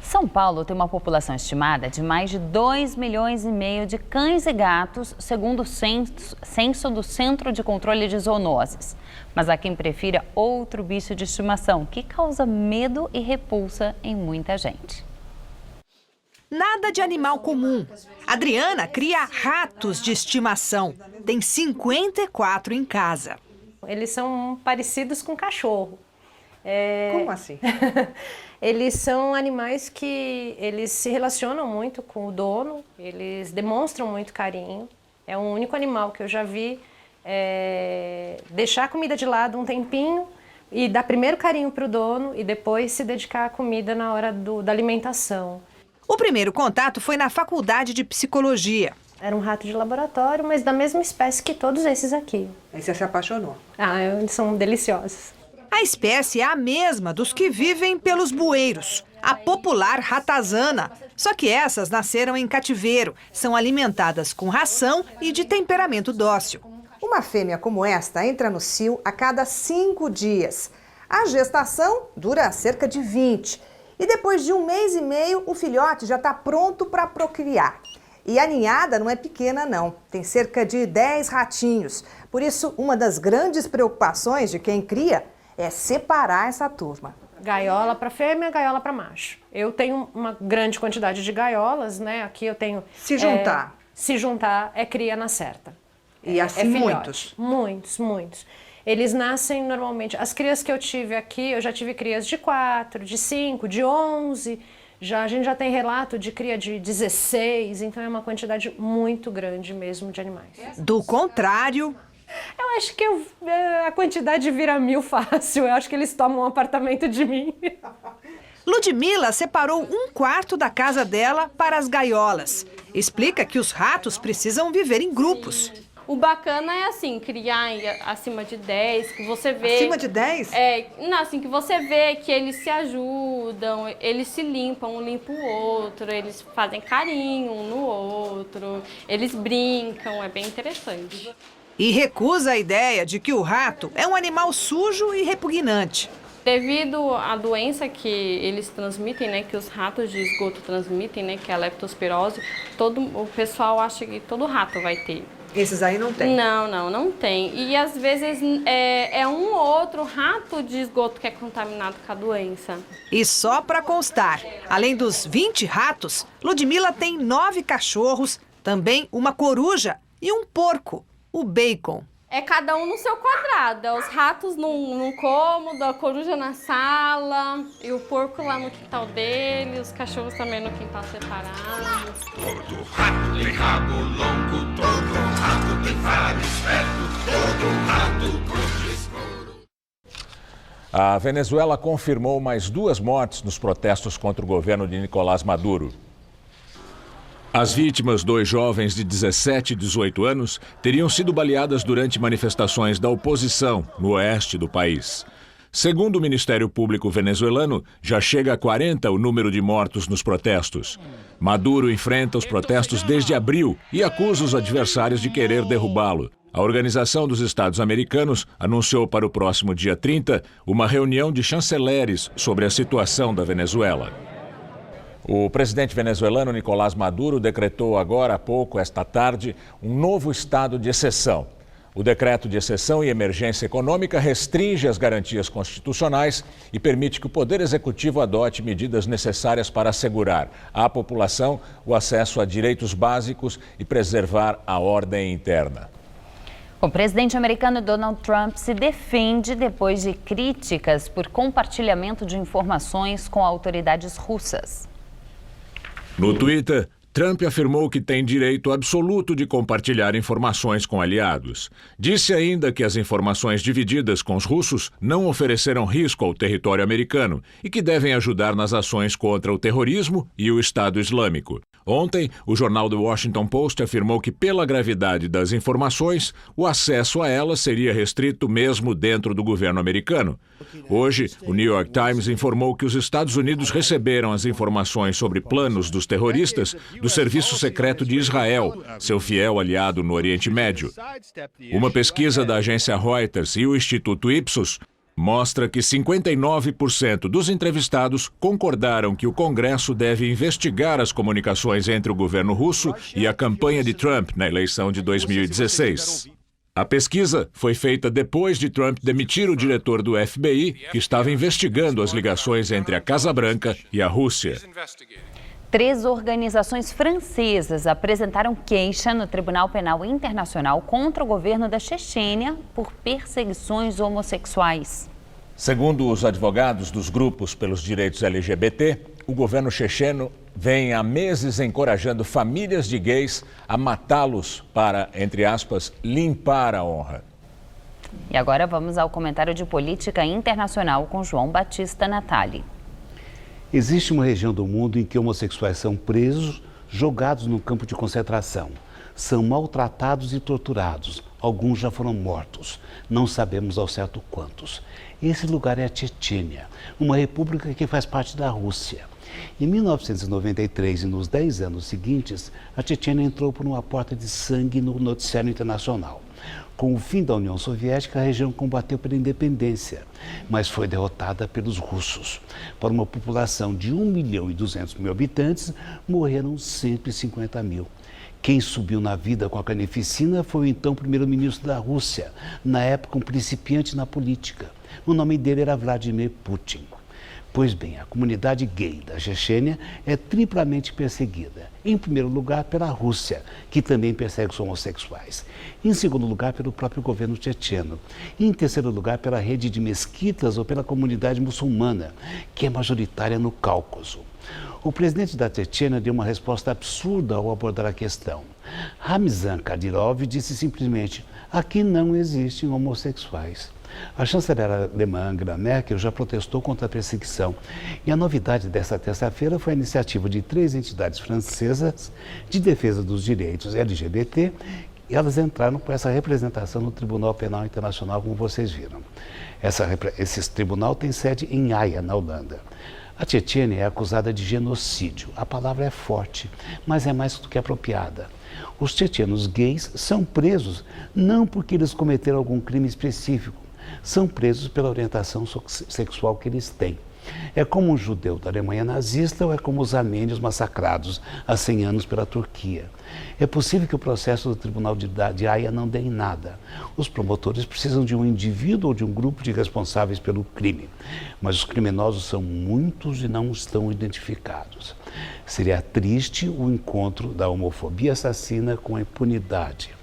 São Paulo tem uma população estimada de mais de 2,5 milhões de cães e gatos, segundo o censo do Centro de Controle de Zoonoses. Mas há quem prefira outro bicho de estimação, que causa medo e repulsa em muita gente. Nada de animal comum. Adriana cria ratos de estimação. Tem 54 em casa. Eles são parecidos com cachorro. Como assim? Eles são animais que eles se relacionam muito com o dono, eles demonstram muito carinho. É o único animal que eu já vi deixar a comida de lado um tempinho e dar primeiro carinho para o dono e depois se dedicar à comida na hora da alimentação. O primeiro contato foi na faculdade de psicologia. Era um rato de laboratório, mas da mesma espécie que todos esses aqui. Aí você se apaixonou? Eles são deliciosos. A espécie é a mesma dos que vivem pelos bueiros, a popular ratazana. Só que essas nasceram em cativeiro, são alimentadas com ração e de temperamento dócil. Uma fêmea como esta entra no cio a cada 5 dias. A gestação dura cerca de 20. E depois de 1 mês e meio, o filhote já está pronto para procriar. E a ninhada não é pequena, não. Tem cerca de 10 ratinhos. Por isso, uma das grandes preocupações de quem cria é separar essa turma. Gaiola para fêmea, gaiola para macho. Eu tenho uma grande quantidade de gaiolas, né? Aqui eu tenho... Se juntar? Se juntar, é cria na certa. E assim muitos? Muitos. Eles nascem normalmente... As crias que eu tive aqui, eu já tive crias de 4, de 5, de 11... A gente já tem relato de cria de 16, então é uma quantidade muito grande mesmo de animais. Do contrário... Eu acho que a quantidade vira 1000 fácil. Eu acho que eles tomam um apartamento de mim. Ludmila separou 1/4 da casa dela para as gaiolas. Explica que os ratos precisam viver em grupos. O bacana é assim, criar acima de 10, que você vê... Acima de 10? Assim, que você vê que eles se ajudam, eles se limpam, um limpa o outro, eles fazem carinho um no outro, eles brincam, é bem interessante. E recusa a ideia de que o rato é um animal sujo e repugnante. Devido à doença que eles transmitem, né, que os ratos de esgoto transmitem, né, que é a leptospirose, o pessoal acha que todo rato vai ter. Esses aí não tem? Não tem. E às vezes é um ou outro rato de esgoto que é contaminado com a doença. E só para constar, além dos 20 ratos, Ludmila tem 9 cachorros, também uma coruja e um porco, o Bacon. É cada um no seu quadrado. É os ratos num cômodo, a coruja na sala, e o porco lá no quintal dele, os cachorros também no quintal separado. Todo rato tem rabo longo, todo rato tem vários fetos, todo rato curte escuro. A Venezuela confirmou mais 2 mortes nos protestos contra o governo de Nicolás Maduro. As vítimas, 2 jovens de 17 e 18 anos, teriam sido baleadas durante manifestações da oposição no oeste do país. Segundo o Ministério Público venezuelano, já chega a 40 o número de mortos nos protestos. Maduro enfrenta os protestos desde abril e acusa os adversários de querer derrubá-lo. A Organização dos Estados Americanos anunciou para o próximo dia 30 uma reunião de chanceleres sobre a situação da Venezuela. O presidente venezuelano Nicolás Maduro decretou agora há pouco, esta tarde, um novo estado de exceção. O decreto de exceção e emergência econômica restringe as garantias constitucionais e permite que o Poder Executivo adote medidas necessárias para assegurar à população o acesso a direitos básicos e preservar a ordem interna. O presidente americano Donald Trump se defende depois de críticas por compartilhamento de informações com autoridades russas. No Twitter, Trump afirmou que tem direito absoluto de compartilhar informações com aliados. Disse ainda que as informações divididas com os russos não ofereceram risco ao território americano e que devem ajudar nas ações contra o terrorismo e o Estado Islâmico. Ontem, o jornal The Washington Post afirmou que, pela gravidade das informações, o acesso a elas seria restrito mesmo dentro do governo americano. Hoje, o New York Times informou que os Estados Unidos receberam as informações sobre planos dos terroristas do Serviço Secreto de Israel, seu fiel aliado no Oriente Médio. Uma pesquisa da agência Reuters e o Instituto Ipsos mostra que 59% dos entrevistados concordaram que o Congresso deve investigar as comunicações entre o governo russo e a campanha de Trump na eleição de 2016. A pesquisa foi feita depois de Trump demitir o diretor do FBI, que estava investigando as ligações entre a Casa Branca e a Rússia. 3 organizações francesas apresentaram queixa no Tribunal Penal Internacional contra o governo da Chechênia por perseguições homossexuais. Segundo os advogados dos grupos pelos direitos LGBT, o governo checheno vem há meses encorajando famílias de gays a matá-los para, entre aspas, limpar a honra. E agora vamos ao comentário de política internacional com João Batista Natali. Existe uma região do mundo em que homossexuais são presos, jogados no campo de concentração. São maltratados e torturados. Alguns já foram mortos. Não sabemos ao certo quantos. Esse lugar é a Chechênia, uma república que faz parte da Rússia. Em 1993 e nos 10 anos seguintes, a Chechênia entrou por uma porta de sangue no noticiário internacional. Com o fim da União Soviética, a região combateu pela independência, mas foi derrotada pelos russos. Para uma população de 1.200.000 habitantes, morreram 150 mil. Quem subiu na vida com a carnificina foi o então primeiro-ministro da Rússia, na época um principiante na política. O nome dele era Vladimir Putin. Pois bem, a comunidade gay da Chechênia é triplamente perseguida. Em primeiro lugar, pela Rússia, que também persegue os homossexuais. Em segundo lugar, pelo próprio governo checheno. E em terceiro lugar, pela rede de mesquitas ou pela comunidade muçulmana, que é majoritária no Cáucaso. O presidente da Chechênia deu uma resposta absurda ao abordar a questão. Ramzan Kadyrov disse simplesmente: aqui não existem homossexuais. A chanceler alemã Angela Merkel já protestou contra a perseguição. E a novidade desta terça-feira foi a iniciativa de 3 entidades francesas de defesa dos direitos LGBT. E elas entraram com essa representação no Tribunal Penal Internacional, como vocês viram. Esse tribunal tem sede em Haia, na Holanda. A Chechênia é acusada de genocídio. A palavra é forte, mas é mais do que apropriada. Os chechenos gays são presos não porque eles cometeram algum crime específico, são presos pela orientação sexual que eles têm. É como um judeu da Alemanha nazista ou é como os armênios massacrados há 100 anos pela Turquia? É possível que o processo do Tribunal de Haia não dê em nada. Os promotores precisam de um indivíduo ou de um grupo de responsáveis pelo crime. Mas os criminosos são muitos e não estão identificados. Seria triste o encontro da homofobia assassina com a impunidade.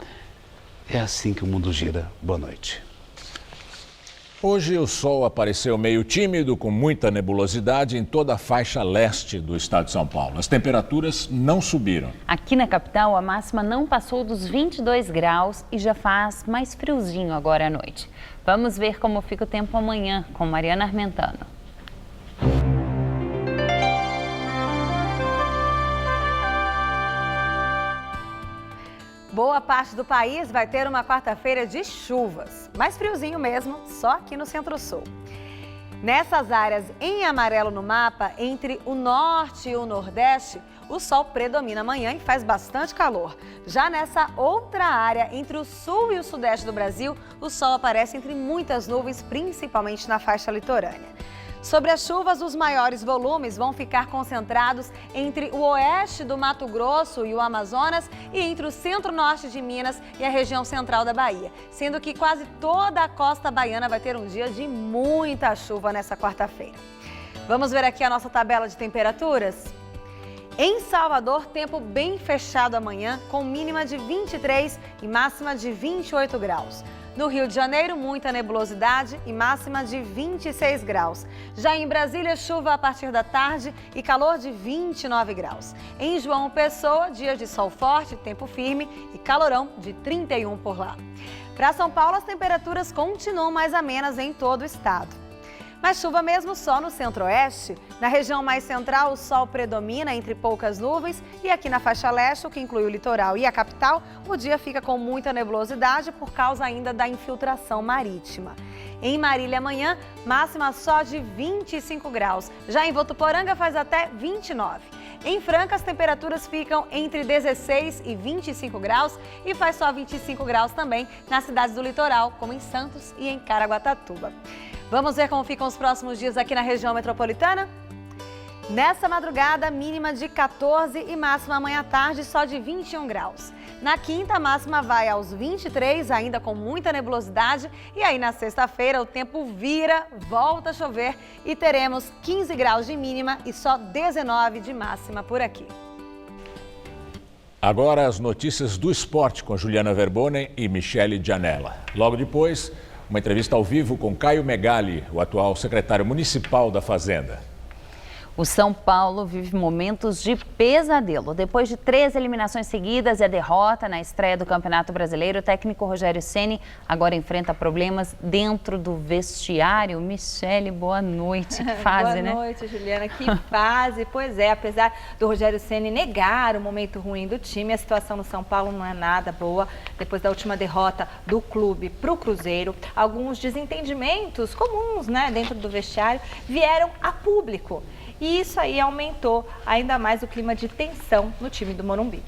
É assim que o mundo gira. Boa noite. Hoje o sol apareceu meio tímido, com muita nebulosidade em toda a faixa leste do estado de São Paulo. As temperaturas não subiram. Aqui na capital, a máxima não passou dos 22 graus e já faz mais friozinho agora à noite. Vamos ver como fica o tempo amanhã com Mariana Armentano. Boa parte do país vai ter uma quarta-feira de chuvas. Mais friozinho mesmo, só aqui no Centro-Sul. Nessas áreas em amarelo no mapa, entre o norte e o nordeste, o sol predomina amanhã e faz bastante calor. Já nessa outra área, entre o sul e o sudeste do Brasil, o sol aparece entre muitas nuvens, principalmente na faixa litorânea. Sobre as chuvas, os maiores volumes vão ficar concentrados entre o oeste do Mato Grosso e o Amazonas e entre o centro-norte de Minas e a região central da Bahia, sendo que quase toda a costa baiana vai ter um dia de muita chuva nessa quarta-feira. Vamos ver aqui a nossa tabela de temperaturas? Em Salvador, tempo bem fechado amanhã, com mínima de 23 e máxima de 28 graus. No Rio de Janeiro, muita nebulosidade e máxima de 26 graus. Já em Brasília, chuva a partir da tarde e calor de 29 graus. Em João Pessoa, dias de sol forte, tempo firme e calorão de 31 por lá. Para São Paulo, as temperaturas continuam mais amenas em todo o estado. Mas chuva mesmo só no centro-oeste. Na região mais central, o sol predomina entre poucas nuvens e aqui na faixa leste, o que inclui o litoral e a capital, o dia fica com muita nebulosidade por causa ainda da infiltração marítima. Em Marília amanhã, máxima só de 25 graus. Já em Votuporanga faz até 29. Em Franca, as temperaturas ficam entre 16 e 25 graus e faz só 25 graus também nas cidades do litoral, como em Santos e em Caraguatatuba. Vamos ver como ficam os próximos dias aqui na região metropolitana? Nessa madrugada, mínima de 14 e máxima amanhã à tarde só de 21 graus. Na quinta, a máxima vai aos 23, ainda com muita nebulosidade. E aí na sexta-feira o tempo vira, volta a chover e teremos 15 graus de mínima e só 19 de máxima por aqui. Agora as notícias do esporte com Juliana Verbonen e Michele Gianella. Logo depois, uma entrevista ao vivo com Caio Megali, o atual secretário municipal da Fazenda. O São Paulo vive momentos de pesadelo. Depois de 3 eliminações seguidas e a derrota na estreia do Campeonato Brasileiro, o técnico Rogério Ceni agora enfrenta problemas dentro do vestiário. Michele, boa noite. Que fase, né? Boa noite, Juliana. Que fase. Pois é, apesar do Rogério Ceni negar o momento ruim do time, a situação no São Paulo não é nada boa. Depois da última derrota do clube para o Cruzeiro, alguns desentendimentos comuns, né, dentro do vestiário vieram a público. E isso aí aumentou ainda mais o clima de tensão no time do Morumbi.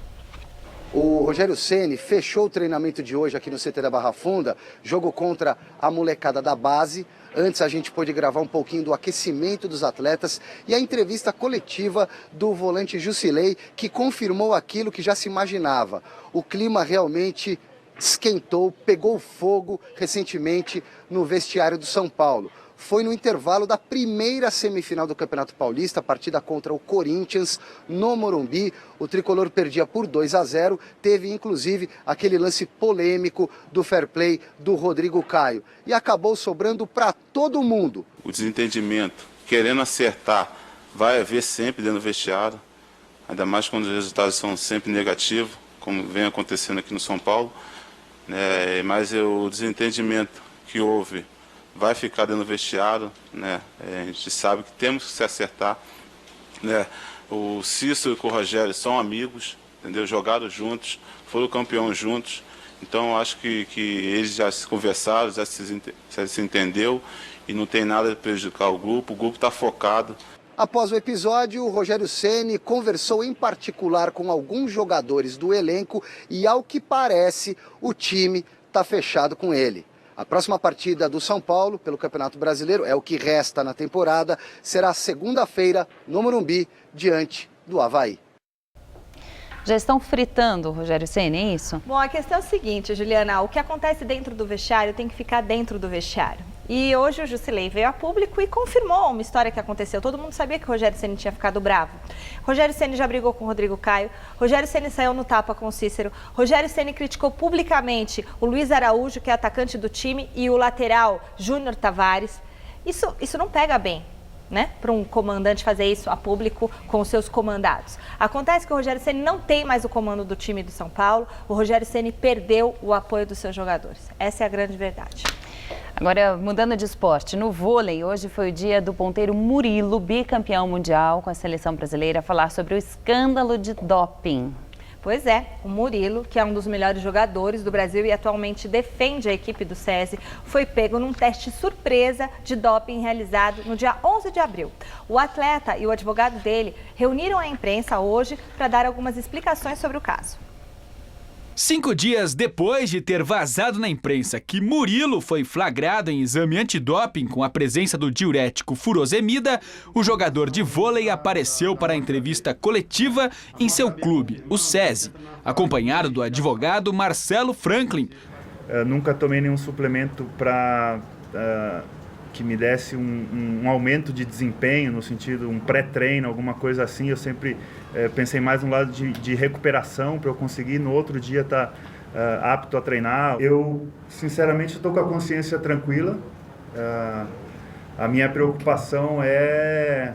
O Rogério Ceni fechou o treinamento de hoje aqui no CT da Barra Funda, jogo contra a molecada da base. Antes a gente pôde gravar um pouquinho do aquecimento dos atletas e a entrevista coletiva do volante Jusilei, que confirmou aquilo que já se imaginava. O clima realmente esquentou, pegou fogo recentemente no vestiário do São Paulo. Foi no intervalo da primeira semifinal do Campeonato Paulista, a partida contra o Corinthians, no Morumbi. O tricolor perdia por 2-0, teve inclusive aquele lance polêmico do fair play do Rodrigo Caio. E acabou sobrando para todo mundo. O desentendimento, querendo acertar, vai haver sempre dentro do vestiário, ainda mais quando os resultados são sempre negativos, como vem acontecendo aqui no São Paulo. Mas o desentendimento que houve vai ficar dentro do vestiário, né? A gente sabe que temos que se acertar, né? O Cícero e o Rogério são amigos, entendeu? Jogaram juntos, foram campeões juntos, então acho que eles já se conversaram, já se entendeu e não tem nada de prejudicar o grupo está focado. Após o episódio, o Rogério Ceni conversou em particular com alguns jogadores do elenco e, ao que parece, o time está fechado com ele. A próxima partida do São Paulo pelo Campeonato Brasileiro, é o que resta na temporada, será segunda-feira no Morumbi, diante do Avaí. Já estão fritando o Rogério Ceni, é isso? Bom, a questão é o seguinte, Juliana, o que acontece dentro do vestiário tem que ficar dentro do vestiário. E hoje o Jusilei veio a público e confirmou uma história que aconteceu. Todo mundo sabia que o Rogério Ceni tinha ficado bravo. Rogério Ceni já brigou com o Rodrigo Caio, Rogério Ceni saiu no tapa com o Cícero, Rogério Ceni criticou publicamente o Luiz Araújo, que é atacante do time, e o lateral Júnior Tavares. Isso não pega bem, né, para um comandante fazer isso a público com os seus comandados. Acontece que o Rogério Ceni não tem mais o comando do time do São Paulo, o Rogério Ceni perdeu o apoio dos seus jogadores. Essa é a grande verdade. Agora, mudando de esporte, no vôlei, hoje foi o dia do ponteiro Murilo, bicampeão mundial com a seleção brasileira, falar sobre o escândalo de doping. Pois é, o Murilo, que é um dos melhores jogadores do Brasil e atualmente defende a equipe do SESI, foi pego num teste surpresa de doping realizado no dia 11 de abril. O atleta e o advogado dele reuniram a imprensa hoje para dar algumas explicações sobre o caso. 5 dias depois de ter vazado na imprensa que Murilo foi flagrado em exame antidoping com a presença do diurético furosemida, o jogador de vôlei apareceu para a entrevista coletiva em seu clube, o SESI, acompanhado do advogado Marcelo Franklin. Nunca tomei nenhum suplemento para que me desse um aumento de desempenho, no sentido, um pré-treino, alguma coisa assim. Eu sempre pensei mais no lado de recuperação, para eu conseguir no outro dia estar apto a treinar. Eu, sinceramente, estou com a consciência tranquila. A minha preocupação é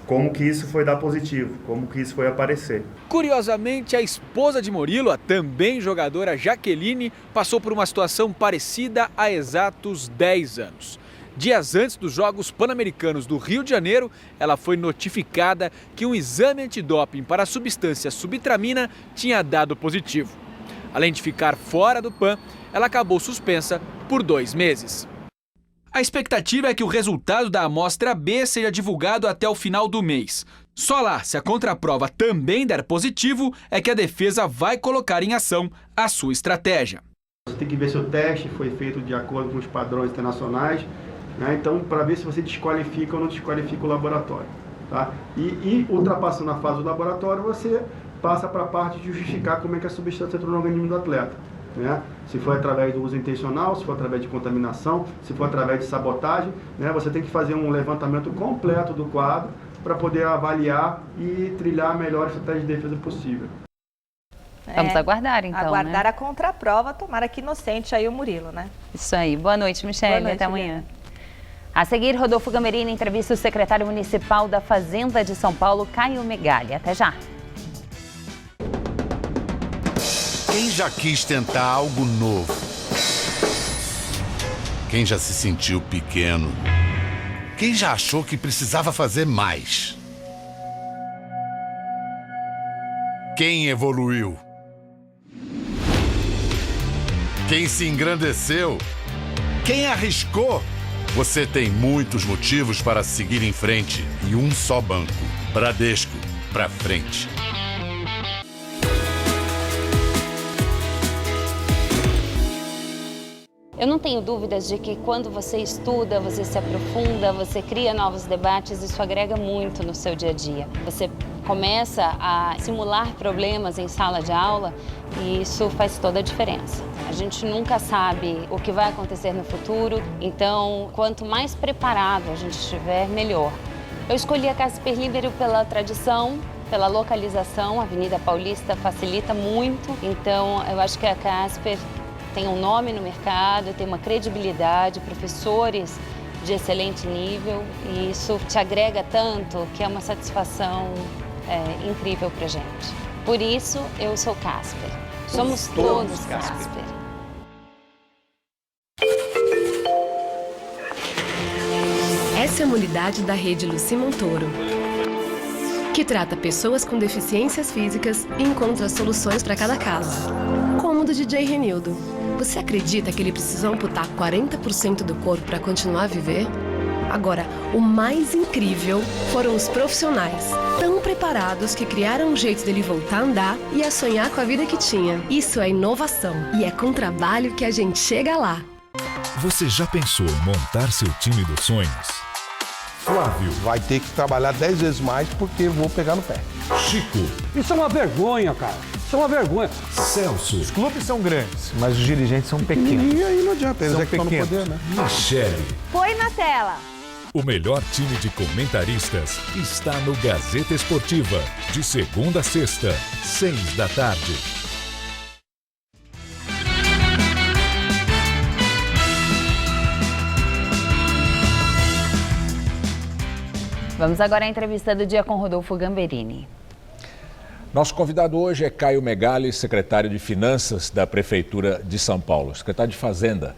como que isso foi dar positivo, como que isso foi aparecer. Curiosamente, a esposa de Murilo, a também jogadora Jaqueline, passou por uma situação parecida há exatos 10 anos. Dias antes dos Jogos Pan-Americanos do Rio de Janeiro, ela foi notificada que um exame antidoping para a substância subtramina tinha dado positivo. Além de ficar fora do PAN, ela acabou suspensa por 2 meses. A expectativa é que o resultado da amostra B seja divulgado até o final do mês. Só lá, se a contraprova também der positivo, é que a defesa vai colocar em ação a sua estratégia. Você tem que ver se o teste foi feito de acordo com os padrões internacionais, né? Então, para ver se você desqualifica ou não desqualifica o laboratório. Tá? E ultrapassando a fase do laboratório, você passa para a parte de justificar como é que a substância entrou no organismo do atleta. Né? Se for através do uso intencional, se for através de contaminação, se for através de sabotagem, né? Você tem que fazer um levantamento completo do quadro para poder avaliar e trilhar a melhor estratégia de defesa possível. Vamos aguardar, então, aguardar, né? a contraprova, tomara que inocente aí o Murilo, né? Isso aí. Boa noite, Michele. Boa noite, até amanhã. A seguir, Rodolfo Gamerini entrevista o secretário municipal da Fazenda de São Paulo, Caio Megali. Até já. Quem já quis tentar algo novo? Quem já se sentiu pequeno? Quem já achou que precisava fazer mais? Quem evoluiu? Quem se engrandeceu? Quem arriscou? Você tem muitos motivos para seguir em frente e um só banco. Bradesco, pra frente. Eu não tenho dúvidas de que quando você estuda, você se aprofunda, você cria novos debates, isso agrega muito no seu dia a dia. Você começa a simular problemas em sala de aula e isso faz toda a diferença. A gente nunca sabe o que vai acontecer no futuro, então quanto mais preparado a gente estiver, melhor. Eu escolhi a Casper Libero pela tradição, pela localização, a Avenida Paulista facilita muito, então eu acho que a Casper tem um nome no mercado, tem uma credibilidade, professores de excelente nível e isso te agrega tanto que é uma satisfação incrível pra gente. Por isso, eu sou Casper. Somos todos Casper. Essa é uma unidade da rede Luci Montoro, que trata pessoas com deficiências físicas e encontra soluções para cada caso. Como o do DJ Renildo. Você acredita que ele precisou amputar 40% do corpo para continuar a viver? Agora, o mais incrível foram os profissionais, tão preparados que criaram um jeito dele voltar a andar e a sonhar com a vida que tinha. Isso é inovação e é com trabalho que a gente chega lá. Você já pensou em montar seu time dos sonhos? Flávio. Vai ter que trabalhar 10 vezes mais porque vou pegar no pé. Chico. Isso é uma vergonha, cara. Isso é uma vergonha. Celso. Os clubes são grandes, mas os dirigentes são pequenos. E aí não adianta, eles são é que estão no poder, né? Michele. Põe na tela. O melhor time de comentaristas está no Gazeta Esportiva, de segunda a sexta, 6 da tarde. Vamos agora à entrevista do dia com Rodolfo Gamberini. Nosso convidado hoje é Caio Megali, secretário de Finanças da Prefeitura de São Paulo. Secretário de Fazenda.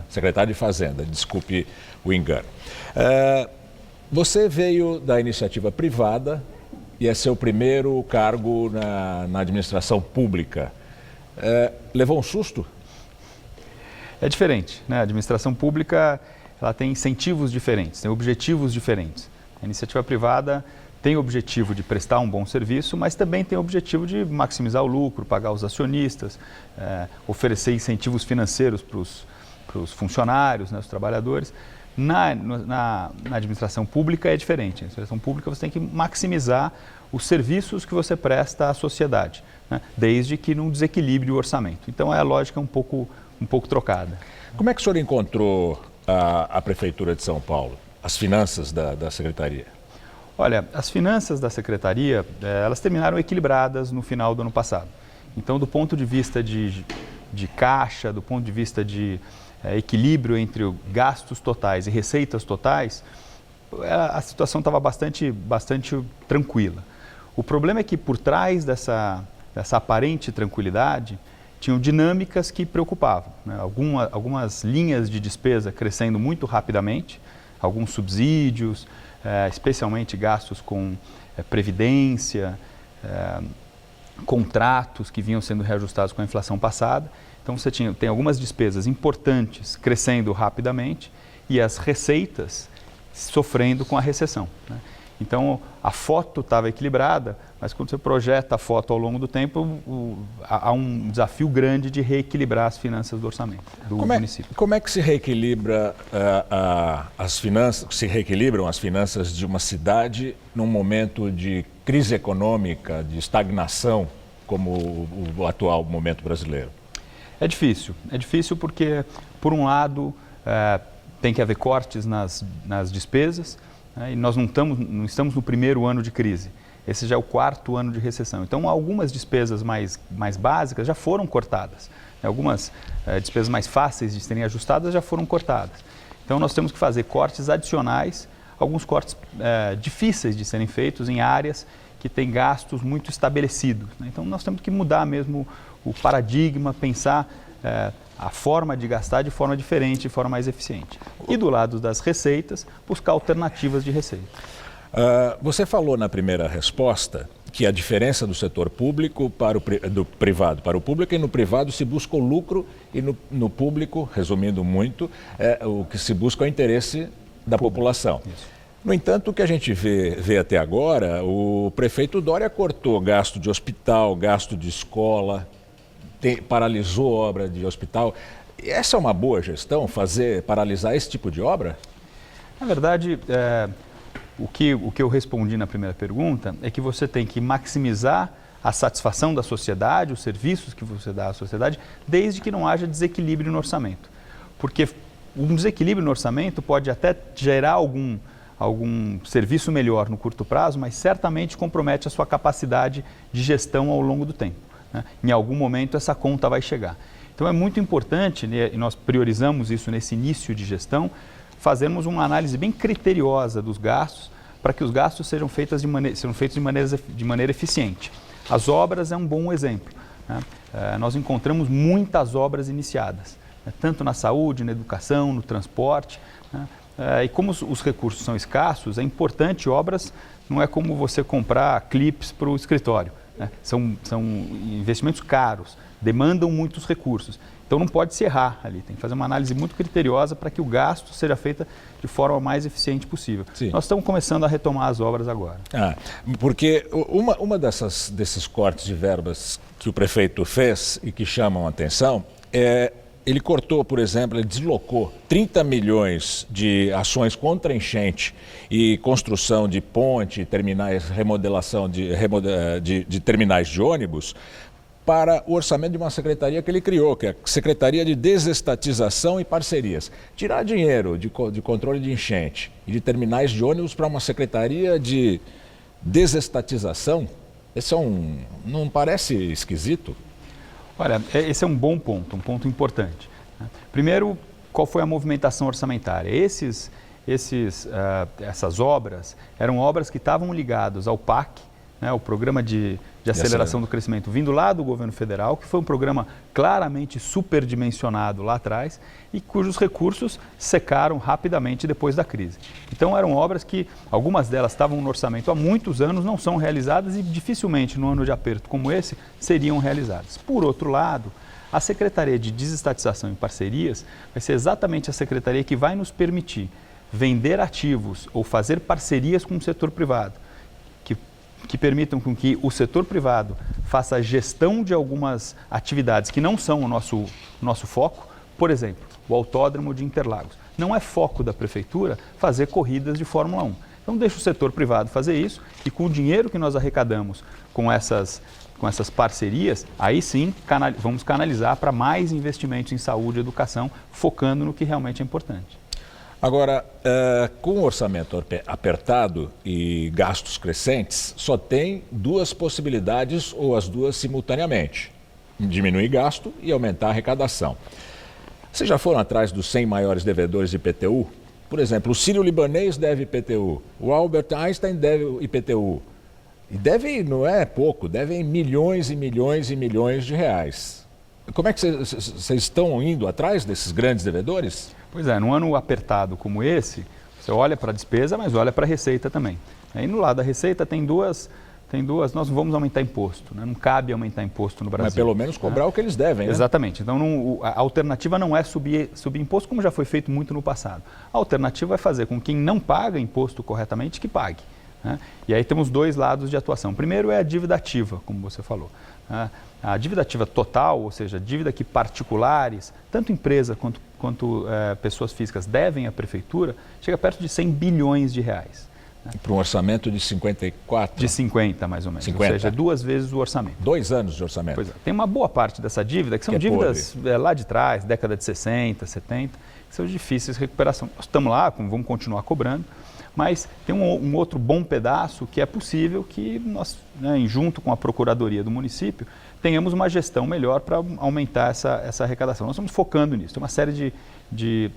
Secretário de Fazenda, desculpe o engano. Você veio da iniciativa privada e é seu primeiro cargo na administração pública. Levou um susto? É diferente, né? A administração pública ela tem incentivos diferentes, tem objetivos diferentes. A iniciativa privada tem o objetivo de prestar um bom serviço, mas também tem o objetivo de maximizar o lucro, pagar os acionistas, oferecer incentivos financeiros para os funcionários, né, os trabalhadores. Na administração pública é diferente. Na administração pública você tem que maximizar os serviços que você presta à sociedade, né, desde que não desequilibre o orçamento. Então a lógica é um pouco trocada. Como é que o senhor encontrou a Prefeitura de São Paulo? As finanças da Secretaria? Olha, as finanças da Secretaria, elas terminaram equilibradas no final do ano passado. Então, do ponto de vista de caixa, do ponto de vista de equilíbrio entre gastos totais e receitas totais, a situação estava bastante tranquila. O problema é que por trás dessa aparente tranquilidade, tinham dinâmicas que preocupavam, né? Algumas linhas de despesa crescendo muito rapidamente, alguns subsídios, especialmente gastos com previdência, contratos que vinham sendo reajustados com a inflação passada. Então você tem algumas despesas importantes crescendo rapidamente e as receitas sofrendo com a recessão, né? Então a foto estava equilibrada, mas quando você projeta a foto ao longo do tempo, há um desafio grande de reequilibrar as finanças do orçamento do município. Como é que se reequilibra as reequilibram as finanças de uma cidade num momento de crise econômica, de estagnação, como o atual momento brasileiro? É difícil porque, por um lado, tem que haver cortes nas despesas, né, e nós não estamos no primeiro ano de crise. Esse já é o 4º ano de recessão. Então, algumas despesas mais básicas já foram cortadas. Algumas despesas mais fáceis de serem ajustadas já foram cortadas. Então, nós temos que fazer cortes adicionais, alguns cortes difíceis de serem feitos em áreas que têm gastos muito estabelecidos, né? Então, nós temos que mudar mesmo o paradigma, pensar a forma de gastar de forma diferente, de forma mais eficiente. E do lado das receitas, buscar alternativas de receita. Você falou na primeira resposta que a diferença do setor público do privado para o público, e no privado se busca o lucro e no público, resumindo muito, o que se busca é o interesse da população. Isso. No entanto, o que a gente vê até agora, o prefeito Dória cortou gasto de hospital, gasto de escola, paralisou obra de hospital. Essa é uma boa gestão, paralisar esse tipo de obra? Na verdade, o que eu respondi na primeira pergunta é que você tem que maximizar a satisfação da sociedade, os serviços que você dá à sociedade, desde que não haja desequilíbrio no orçamento. Porque um desequilíbrio no orçamento pode até gerar algum serviço melhor no curto prazo, mas certamente compromete a sua capacidade de gestão ao longo do tempo, né? Em algum momento essa conta vai chegar. Então é muito importante, né, e nós priorizamos isso nesse início de gestão, fazermos uma análise bem criteriosa dos gastos para que os gastos sejam feitos de maneira eficiente. As obras é um bom exemplo, né? Nós encontramos muitas obras iniciadas, né, tanto na saúde, na educação, no transporte, né? E como os recursos são escassos, é importante obras, não é como você comprar clipes para o escritório, né? São investimentos caros, demandam muitos recursos. Então não pode se errar ali, tem que fazer uma análise muito criteriosa para que o gasto seja feito de forma mais eficiente possível. Sim. Nós estamos começando a retomar as obras agora. Porque uma desses cortes de verbas que o prefeito fez e que chamam a atenção é ele cortou, por exemplo, ele deslocou 30 milhões de ações contra enchente e construção de ponte, terminais, remodelação de terminais de ônibus, para o orçamento de uma secretaria que ele criou, que é a Secretaria de Desestatização e Parcerias. Tirar dinheiro de controle de enchente e de terminais de ônibus para uma secretaria de desestatização, esse não parece esquisito? Olha, esse é um bom ponto, um ponto importante. Primeiro, qual foi a movimentação orçamentária? Essas obras eram obras que estavam ligadas ao PAC, né, o Programa de Aceleração do Crescimento, vindo lá do governo federal, que foi um programa claramente superdimensionado lá atrás e cujos recursos secaram rapidamente depois da crise. Então eram obras que, algumas delas estavam no orçamento há muitos anos, não são realizadas e dificilmente no ano de aperto como esse seriam realizadas. Por outro lado, a Secretaria de Desestatização e Parcerias vai ser exatamente a secretaria que vai nos permitir vender ativos ou fazer parcerias com o setor privado, que permitam com que o setor privado faça a gestão de algumas atividades que não são o nosso foco. Por exemplo, o Autódromo de Interlagos. Não é foco da Prefeitura fazer corridas de Fórmula 1. Então deixa o setor privado fazer isso e com o dinheiro que nós arrecadamos com essas parcerias, aí sim vamos canalizar para mais investimentos em saúde e educação, focando no que realmente é importante. Agora, com o orçamento apertado e gastos crescentes, só tem duas possibilidades ou as duas simultaneamente. Diminuir gasto e aumentar a arrecadação. Vocês já foram atrás dos 100 maiores devedores de IPTU? Por exemplo, o sírio-libanês deve IPTU, o Albert Einstein deve IPTU. E deve, não é pouco, devem milhões e milhões e milhões de reais. Como é que vocês estão indo atrás desses grandes devedores? Pois é, num ano apertado como esse, você olha para a despesa, mas olha para a receita também. Aí no lado da receita tem duas, nós não vamos aumentar imposto, né? Não cabe aumentar imposto no Brasil. Mas pelo menos cobrar o que eles devem, né? Exatamente, então a alternativa não é subir imposto, como já foi feito muito no passado. A alternativa é fazer com que quem não paga imposto corretamente, que pague. Né? E aí temos dois lados de atuação. Primeiro é a dívida ativa, como você falou. A dívida ativa total, ou seja, a dívida que particulares, tanto empresa quanto pessoas físicas devem à Prefeitura, chega perto de 100 bilhões de reais. Para um orçamento de 54? De 50, mais ou menos. 50. Ou seja, 2 vezes o orçamento. 2 anos de orçamento. Pois é. Tem uma boa parte dessa dívida que são dívidas lá de trás, década de 60, 70, que são difíceis de recuperação. Nós estamos lá, vamos continuar cobrando, mas tem um outro bom pedaço que é possível que nós, junto com a Procuradoria do município, tenhamos uma gestão melhor para aumentar essa arrecadação. Nós estamos focando nisso. Tem uma série de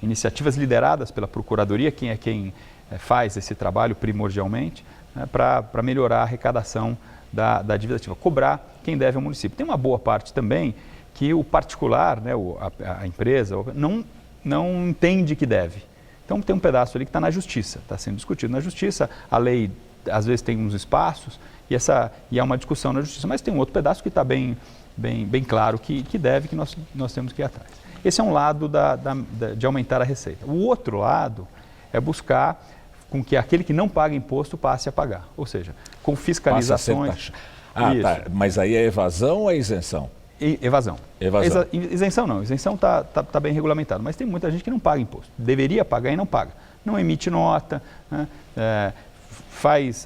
iniciativas lideradas pela Procuradoria, quem faz esse trabalho primordialmente, para melhorar a arrecadação da dívida ativa, cobrar quem deve ao município. Tem uma boa parte também que o particular, a empresa, não entende que deve. Então tem um pedaço ali que está na justiça, está sendo discutido na justiça, a lei às vezes tem uns espaços e há uma discussão na justiça, mas tem um outro pedaço que está bem claro que deve, que nós temos que ir atrás. Esse é um lado de aumentar a receita. O outro lado é buscar com que aquele que não paga imposto passe a pagar, ou seja, com fiscalizações. Tá. Mas aí é evasão ou é isenção? Evasão. Isenção não, isenção está bem regulamentado, mas tem muita gente que não paga imposto. Deveria pagar e não paga. Não emite nota, né? Faz...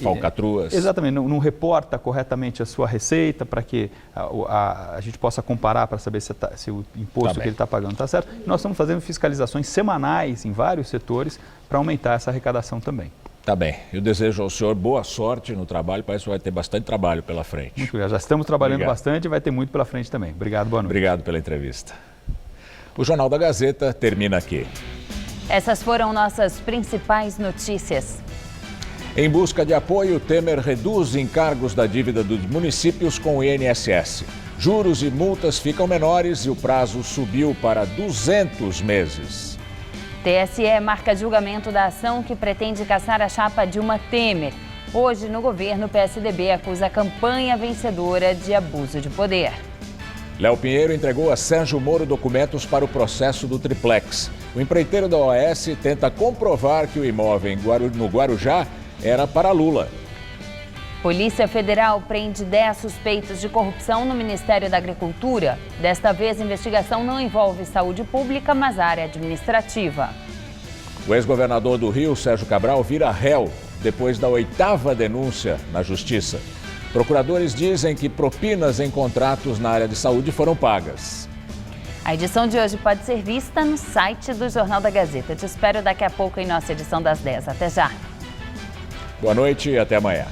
falcatruas. Exatamente, não reporta corretamente a sua receita para que a gente possa comparar para saber se o imposto que ele está pagando está certo. E nós estamos fazendo fiscalizações semanais em vários setores para aumentar essa arrecadação também. Tá bem. Eu desejo ao senhor boa sorte no trabalho. Parece que vai ter bastante trabalho pela frente. Muito obrigado. Já estamos trabalhando bastante e vai ter muito pela frente também. Obrigado, boa noite. Obrigado pela entrevista. O Jornal da Gazeta termina aqui. Essas foram nossas principais notícias. Em busca de apoio, Temer reduz encargos da dívida dos municípios com o INSS. Juros e multas ficam menores e o prazo subiu para 200 meses. TSE marca julgamento da ação que pretende caçar a chapa Dilma Temer. Hoje, no governo, o PSDB acusa a campanha vencedora de abuso de poder. Léo Pinheiro entregou a Sérgio Moro documentos para o processo do triplex. O empreiteiro da OAS tenta comprovar que o imóvel no Guarujá era para Lula. Polícia Federal prende 10 suspeitos de corrupção no Ministério da Agricultura. Desta vez, a investigação não envolve saúde pública, mas área administrativa. O ex-governador do Rio, Sérgio Cabral, vira réu depois da 8ª denúncia na Justiça. Procuradores dizem que propinas em contratos na área de saúde foram pagas. A edição de hoje pode ser vista no site do Jornal da Gazeta. Te espero daqui a pouco em nossa edição das 10. Até já. Boa noite e até amanhã.